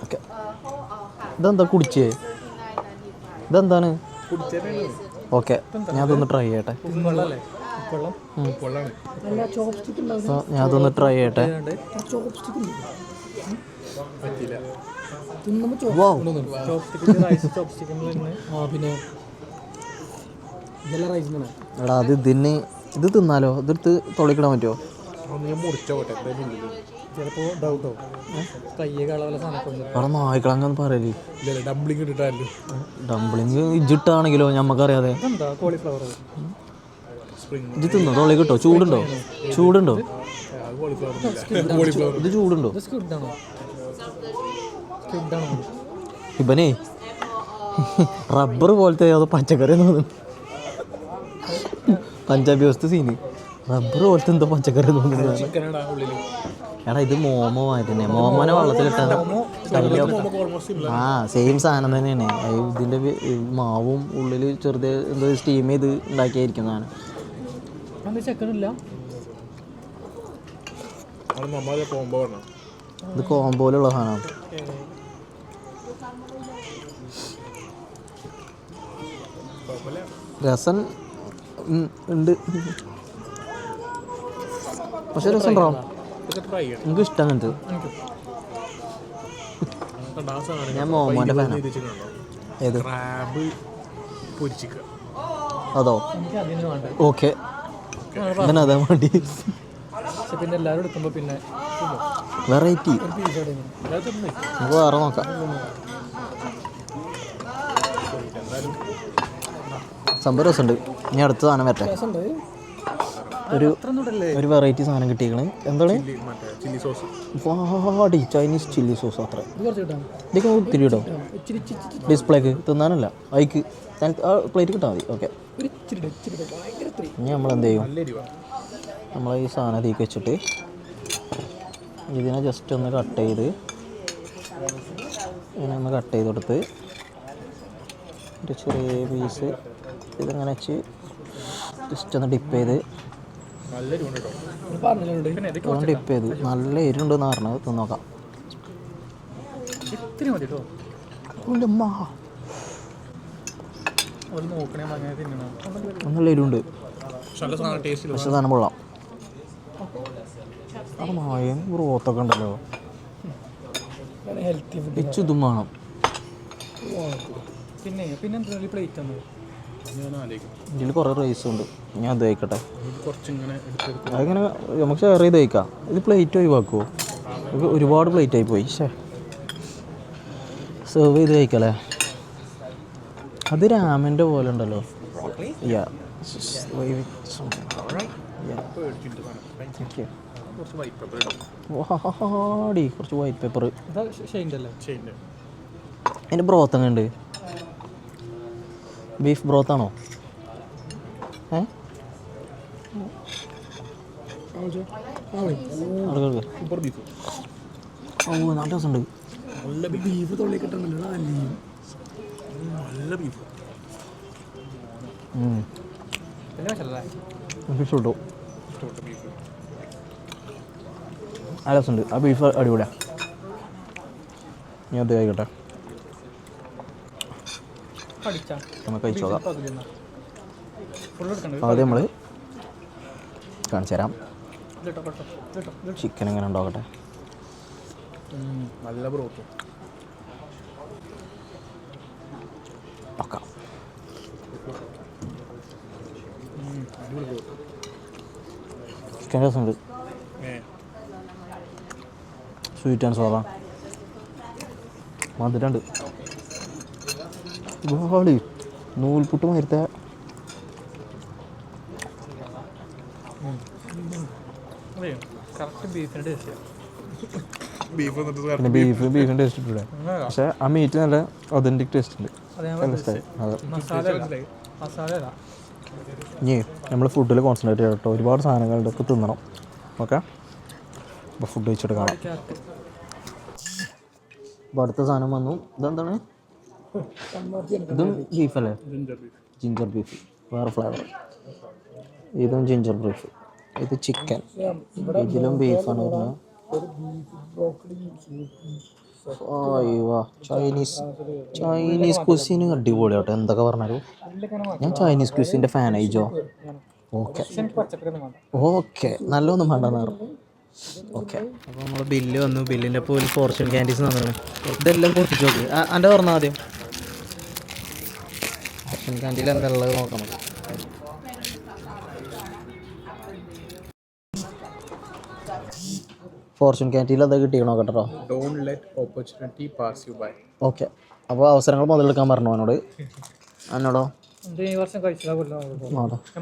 ഓക്കെ ഇതെന്താ കുടിച്ചേ? ഇതെന്താണ്? ഓക്കെ ഞാൻ അതൊന്ന് ട്രൈ ചെയ്യട്ടെ. വെള്ളമല്ലേ? വെള്ളം കൊള്ളാണ്. നല്ല ചോപ്സ്റ്റിക് ഉണ്ടാവും. അപ്പോൾ ഞാൻ അതൊന്ന് ട്രൈ ചെയ്യട്ടെ. ചോപ്സ്റ്റിക് പറ്റില്ല. ചോപ്സ്റ്റിക്കിൻ്റെ റൈസ് ചോപ്സ്റ്റിക്കിൽ തന്നെ. ആ പിന്നെ ഇതെല്ലാം റൈസ് തന്നെ. എടാ അത് ഇത് തിന്നാലോ? ഇതെടുത്ത് തൊളിക്കിടാൻ പറ്റുമോ? ഒന്ന് ഞാൻ മുറിച്ചോട്ടെ എന്തായാലും ചിലപ്പോൾ ഡൗട്ടോ കയ്യെ കളവല സാധനമൊക്കെ അവിടെ നായ്ക്കളങ്ങനെ പറയല്. ഇല്ല ഡംപ്ലിങ് ഇട്ടിട്ടായിരുന്നു. ഡംപ്ലിങ് ഇജിട്ടാണെങ്കിലോ ഞമ്മക്കറിയാതെ. എന്താ കോളിഫ്ലവർ സ്പ്രിങ് ഇജ് തിന്നോ? തൊളി കിട്ടോ? ചൂടുണ്ടോ? കോളിഫ്ലവർ ഇത് ചൂടുണ്ടോ? സ്കിഡാണോ? സ്കിഡാണോ? ഇവനേ റബ്ബർ പോലത്തെ അതോ പച്ചക്കറി തോന്നുന്നു. പഞ്ചാബി വസ്തു സീന് റബ്ബർ പോലത്തെ എന്തോ പച്ചക്കറി തോന്നുന്നു. ചിക്കനാണ് ഉള്ളിൽ. എടാ ഇത് മോമോ മാറ്റന്നെ. മോമോനെ വെള്ളത്തിലിട്ടാ ആ സെയിം സാധനം തന്നെയാണ്. ഇതിൻ്റെ മാവും ഉള്ളിൽ ചെറുത് എന്തോ സ്റ്റീം ചെയ്ത് ഉണ്ടാക്കിയായിരിക്കും സാധനം. എന്താ ചെക്കനില്ല? അവിടെ നമ്മളെ കോമ്പോ പറഞ്ഞു. ഇത് കോമ്പോയിലുള്ള സാധനമാണ്. രസം ഉണ്ട് പക്ഷെ രസം ഉണ്ടാവും. ഇതൊക്കെ ട്രൈ ചെയ്യണം. എനിക്ക് ഇഷ്ടം അങ്ങനത്തെ. ഞാൻ മോമോൻ്റെ ഫാനാണ്. ഏത് ക്രാബ് പൊരിച്ചിക്ക. അതോ? എനിക്ക് അതിന് വേണ്ട. ഓക്കെ ഇതിന് അതാ വേണ്ടി. പക്ഷെ പിന്നെ എല്ലാവരും എടുക്കുമ്പോൾ പിന്നെ വെറൈറ്റി പീസ് അവിടെ നമുക്ക് വേറെ നോക്കാം. സംഭവം രസമുണ്ട്. ഇനി അടുത്ത സാധനം വരട്ടെ. രസമുണ്ട്. ഒരു വെറൈറ്റി സാധനം കിട്ടിയേക്കണ്. എന്താണ്? മറ്റേ ചില്ലി സോസ്. വാടി ചൈനീസ് ചില്ലി സോസ് അത്ര. ഇത് കുറച്ച് കിട്ടാം. ഇതൊക്കെ ഒത്തിരി ഇടോ ഇച്ചിരി ഡിസ്പ്ലേക്ക് തിന്നാനല്ല അയക്ക് ആ പ്ലേറ്റ് കിട്ടാൽ മതി. ഓക്കെ ഇച്ചിരി ഭയങ്കര ഇത്തിരി. ഇനി നമ്മൾ എന്ത് ചെയ്യും? നല്ല എരിവാ. നമ്മൾ ഈ സാധനം തീക്ക് വെച്ചിട്ട് ഇതിനെ ജസ്റ്റ് ഒന്ന് കട്ട് ചെയ്ത് ഇതിനെ ഒന്ന് കട്ട് ചെയ്ത് കൊടുത്ത് ഒരു ചെറിയ പീസ് ഇതിങ്ങനെ വെച്ച് ജസ്റ്റ് ഒന്ന് ഡിപ്പ് ചെയ്ത് നല്ല എരിവുണ്ട് കേട്ടോ. പറഞ്ഞിട്ടുണ്ട്. ഒന്ന് ഡിപ്പ് ചെയ്ത് നല്ല എരിവുണ്ടെന്ന് പറഞ്ഞത് തിന്നോക്കാം. ഇത്തിരി മതി കേട്ടോ. ഒരു നോക്കണേ അങ്ങനെ തിന്നണം. നല്ല എരിവുണ്ട് നല്ല സാധനം ടേസ്റ്റ്. പക്ഷെ സാധനം കൊള്ളാം. അത് മായം റോത്തൊക്കെ ഉണ്ടല്ലോ. Healthy food. ഇച്ചു ഇതും വേണം. പിന്നെ എന്താ പ്ലേറ്റ് ആണ്? ഞാൻ ആലോചിക്കും. ഇതിൽ കുറേ റൈസും ഉണ്ട്. ഞാൻ അത് കഴിക്കട്ടെ. കുറച്ചിങ്ങനെ എടുത്തെടുത്ത് അതിങ്ങനെ നമുക്ക് ഷെയർ ചെയ്ത് കഴിക്കാം. ഇത് പ്ലേറ്റ് ഒഴിവാക്കുമോ? ഇത് ഒരുപാട് പ്ലേറ്റ് ആയി പോയി. സെർവ് ചെയ്ത് കഴിക്കല്ലേ? അത് രാമൻ്റെ പോലെ ഉണ്ടല്ലോ. please. Yeah. Just wave it something. Alright. Yeah. പേടിച്ചിട്ട് സാധനം. Thank you. കുറച്ച് വൈറ്റ് പേപ്പർ ഇടും. വാടി കുറച്ച് വൈറ്റ് പേപ്പർ. ഇതാ ഷെയിൻ്റെ അല്ലേ? ചെയിൻ്റെ. അതിൻ്റെ ബ്രോത്ത് അങ്ങനെ ഉണ്ട്. ബീഫ് ബ്രോത്താണോ? Super beef. ഓ നല്ല രസമുണ്ട്. നല്ല ബീഫ് തൊള്ളി കിട്ടുന്നില്ല. നല്ല ബീഫ്. പിന്നെ വെച്ചല്ലേ? എനിക്ക് ഇഷ്ടപ്പെട്ടു. ഇഷ്ടപ്പെട്ട ബീഫ്. നല്ല രസമുണ്ട്. ആ ബീഫ് അടിപൊളിയാണ്. ഞാൻ അത് കഴിക്കട്ടെ. പഠിച്ചാ നമുക്ക് കഴിച്ചു നോക്കാം. ഫുൾ എടുക്കണ്ട. ആദ്യം നമ്മൾ കാണിച്ചു തരാം. കേട്ടോ കേട്ടോ കേട്ടോ. ചിക്കൻ എങ്ങനെ ഉണ്ടാകട്ടെ. നല്ല ബ്രോത്ത്. നോക്കാം. അടിപൊളി ബ്രോത്ത്. ചിക്കൻ രസമുണ്ട്. സ്വീറ്റ് ആൻഡ് സോറ മധുരമുണ്ട്. ഗോളി നൂൽപുട്ട് മരുത്ത കറക്റ്റ് ബീഫിൻ്റെ ടേസ്റ്റ്. ബീഫ് എന്നിട്ട് പിന്നെ ബീഫിൻ്റെ ടേസ്റ്റ് ഇട്ടില്ല. പക്ഷേ ആ മീറ്റ് നല്ല ഒതൻറ്റിക് ടേസ്റ്റ് ഉണ്ട്. അതെ അതെ. മസാല മസാല ഇനി നമ്മൾ ഫുഡിൽ കോൺസെൻട്രേറ്റ് ചെയ്യണം കേട്ടോ. ഒരുപാട് സാധനങ്ങളുണ്ട്. ഇപ്പോൾ തിന്നണം. ഓക്കെ, അപ്പോൾ ഫുഡ് കഴിച്ചിട്ട് കാണാം. അപ്പോൾ അടുത്ത സാധനം വന്നു. ഇതെന്താണ്? ഇതും ബീഫല്ലേ? Ginger beef. വേറെ ഫ്ലേവർ. ഇതും ജിഞ്ചർ ബീഫ്. ഇത് ചിക്കൻ. ഇതിലും ബീഫാണ് വരുന്നത്. ചൈനീസ് കുസിന് അടിപൊളിയാട്ടോ. എന്തൊക്കെ പറഞ്ഞാലും ഞാൻ ചൈനീസ് കുസിൻ്റെ ഫാനായി ജോ. ഓക്കെ ഓക്കെ, നല്ലൊന്നും വേണ്ടെന്ന് പറഞ്ഞു. ഓക്കെ, അപ്പോൾ നമ്മൾ ബില്ല് വന്നു. ബില്ലിൻ്റെ അപ്പോൾ ഒരു ഫോർച്യൂൺ ക്യാൻഡീസ് തന്നിട്ടുണ്ട്. ഇതെല്ലാം പൊട്ടിച്ച് നോക്ക്. എൻ്റെ പറഞ്ഞാൽ ആദ്യം ഫോർച്യൂൺ ക്യാൻഡീൽ എന്താ ഉള്ളത് നോക്കാം നമുക്ക്. ഫോർച്യൂൺ ക്യാൻറ്റീനിൽ അത് കിട്ടിക്കണോ കേട്ടോ. Don't let opportunity pass you by. Okay, അപ്പോൾ അവസരങ്ങൾ മുതലെടുക്കാൻ പറഞ്ഞു അവനോട്. എന്നോടോ ഈ വർഷം കഴിച്ചില്ല.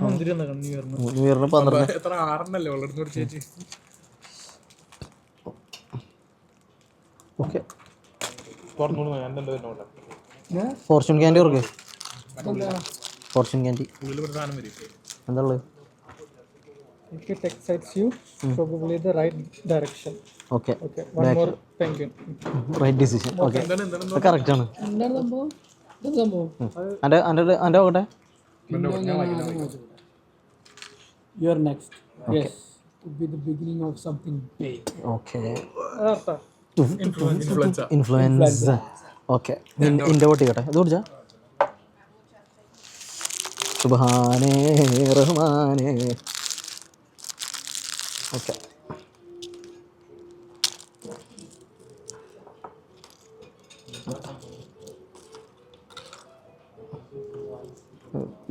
മുന്തിരി ന്യൂ ഇയറിന് 12 എത്ര 6 വളരെ ചേച്ചി. ഓക്കെ, തുറന്നോളൂ. ഞാൻ എൻ്റെ തന്നെ ഫോർച്യൂൺ ക്യാൻഡി ഓർക്കെ. ഫോർച്യൂൺ ക്യാൻഡി ഉള്ളിൽ ഒരു സാധനം വരും. എന്താ ഉള്ളത്? If it excites you, probably the right direction. Okay, Okay, one more penguin. Right decision. Okay, correct ആണ്. എന്താണ് സംഭവം? ഇത് സംഭവം എൻ്റെ നോക്കട്ടെ. You are next. Yes, to be the beginning of something big. Okay, അതാ ഇൻഫ്ലുവൻസ്. ഓക്കെ, ഇൻ്റെ പൊട്ടിക്കട്ടെ. ഇത് കുടിച്ചാ സുബ്ഹാനേ റഹ്മാനേ. ഓക്കെ,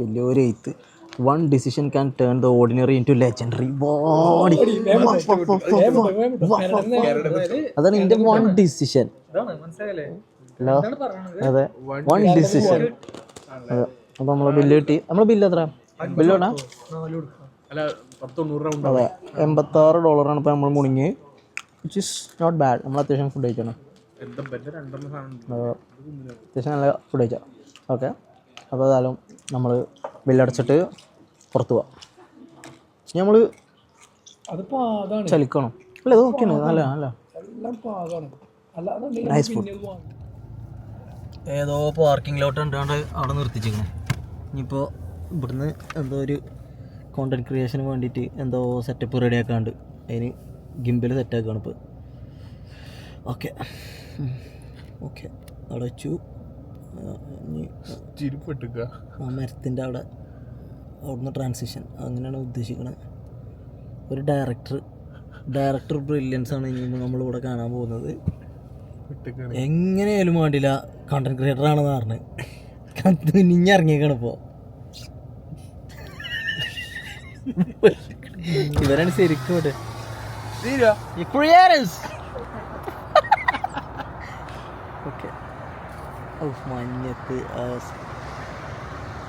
വലിയൊരു എയ്ത്ത്. One decision can turn the ordinary into legendary. Body അതാണ് എൻ്റെ വൺ ഡിസിഷൻ. മനസ്സിലായല്ലേ? ഹലോ, അതെ, വൺ ഡിസിഷൻ. അതെ, അപ്പോൾ നമ്മളെ ബില്ല് കിട്ടി. നമ്മളെ ബില്ല് എത്ര? ബില്ല് വേണോ? അല്ല, 90 റൗണ്ട്. അതെ, $86 ഇപ്പോൾ നമ്മൾ മുടങ്ങി. Which is not bad. നമ്മൾ അത്യാവശ്യം ഫുഡ് കഴിക്കണം. അത്യാവശ്യം നല്ല ഫുഡ് കഴിച്ചാൽ. ഓക്കെ, അപ്പോൾ ഏതായാലും നമ്മൾ ബില്ലടച്ചിട്ട് പുറത്ത് പോവാം. നമ്മൾ ചലിക്കണം. അല്ല, ഇത് ഓക്കെയാണ്. നല്ല നല്ല നൈസ് ഫുഡ്. ഏതോ പാർക്കിംഗ് ലോട്ട് ഉണ്ടാണ്ട് അവിടെ നിർത്തിച്ചിരിക്കണം. ഇനിയിപ്പോൾ ഇവിടുന്ന് എന്തോ ഒരു കോണ്ടൻറ് ക്രിയേഷന് വേണ്ടിയിട്ട് എന്തോ സെറ്റപ്പ് റെഡിയാക്കാണ്ട് അതിന് ഗിംബിൽ സെറ്റാക്കുകയാണ് ഇപ്പോൾ. ഓക്കെ ഓക്കെ, അവിടെ വെച്ചു. ആ മരത്തിൻ്റെ അവിടുന്ന് ട്രാൻസിഷൻ അങ്ങനെയാണ് ഉദ്ദേശിക്കുന്നത്. ഒരു ഡയറക്ടർ ബ്രില്യൻസ് ആണ് ഇനി നമ്മളിവിടെ കാണാൻ പോകുന്നത്. എങ്ങനെയായാലും വേണ്ടില്ല, കണ്ടന്റ് ക്രിയേറ്റർ ആണെന്ന് പറഞ്ഞ് നിഞ്ഞിറങ്ങിയേക്കാണ് ഇപ്പോൾ. ഇവരാണ് ശരിക്കും ഓക്കെ. മഞ്ഞത്ത്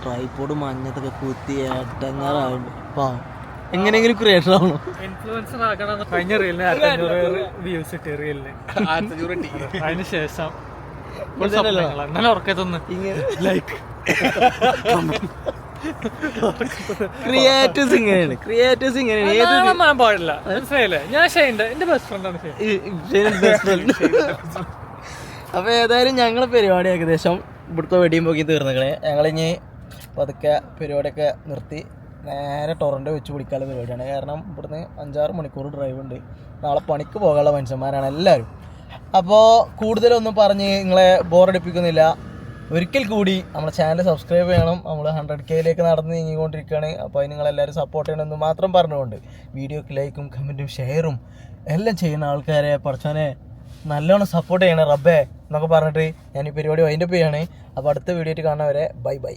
ട്രൈപോഡ് മഞ്ഞത്തൊക്കെ കുത്തി ഏട്ടങ്ങാറാവുണ്ട് പാവം എങ്ങനെയെങ്കിലും ക്രിയേറ്റർ ആവണം. ഇൻഫ്ലുവൻസർ ആക്കണം. കഴിഞ്ഞ റീലിന് 1500 വ്യൂസ് കിട്ടിയ റീലിന്. അതിന് ശേഷം നല്ല ഉറക്കത്തൊന്ന് ലൈക്ക് ക്രിയേറ്റേഴ്സ് ഇങ്ങനെയാണ് ഞാൻ പാടില്ല. മനസ്സിലായില്ലേ? ഞാൻ ഷൈൻ്റെ എൻ്റെ ബെസ്റ്റ് ഫ്രണ്ടാണ് അപ്പൊ ഏതായാലും ഞങ്ങളെ പരിപാടി ഏകദേശം ഇവിടുത്തെ വെടിയും പോക്കി തീർന്നിക്കണേ. ഞങ്ങളിനി പതുക്കെ പരിപാടിയൊക്കെ നിർത്തി നേരെ ടൊറൻറ്റോ വെച്ച് പിടിക്കാനുള്ള പരിപാടിയാണ്. കാരണം ഇവിടുന്ന് 5-6 മണിക്കൂർ ഡ്രൈവ് ഉണ്ട്. നാളെ പണിക്ക് പോകാനുള്ള മനുഷ്യന്മാരാണ് എല്ലാവരും. അപ്പോൾ കൂടുതലൊന്നും പറഞ്ഞ് നിങ്ങളെ ബോറടിപ്പിക്കുന്നില്ല. ഒരിക്കൽ കൂടി നമ്മുടെ ചാനൽ സബ്സ്ക്രൈബ് ചെയ്യണം. നമ്മൾ 100K നടന്ന് നീങ്ങിക്കൊണ്ടിരിക്കുകയാണ്. അപ്പോൾ അതിന് നിങ്ങളെല്ലാവരും സപ്പോർട്ട് ചെയ്യണമെന്ന് മാത്രം പറഞ്ഞുകൊണ്ട് വീഡിയോക്ക് ലൈക്കും കമൻറ്റും ഷെയറും എല്ലാം ചെയ്യുന്ന ആൾക്കാരെ പഠിച്ചവനെ നല്ലോണം സപ്പോർട്ട് ചെയ്യണേ റബ്ബേ എന്നൊക്കെ പറഞ്ഞിട്ട് ഞാൻ ഈ പരിപാടി വൈൻഡപ്പ് ചെയ്യാണ്. അപ്പോൾ അടുത്ത വീഡിയോ ആയിട്ട് കാണുന്നവരെ ബൈ ബൈ.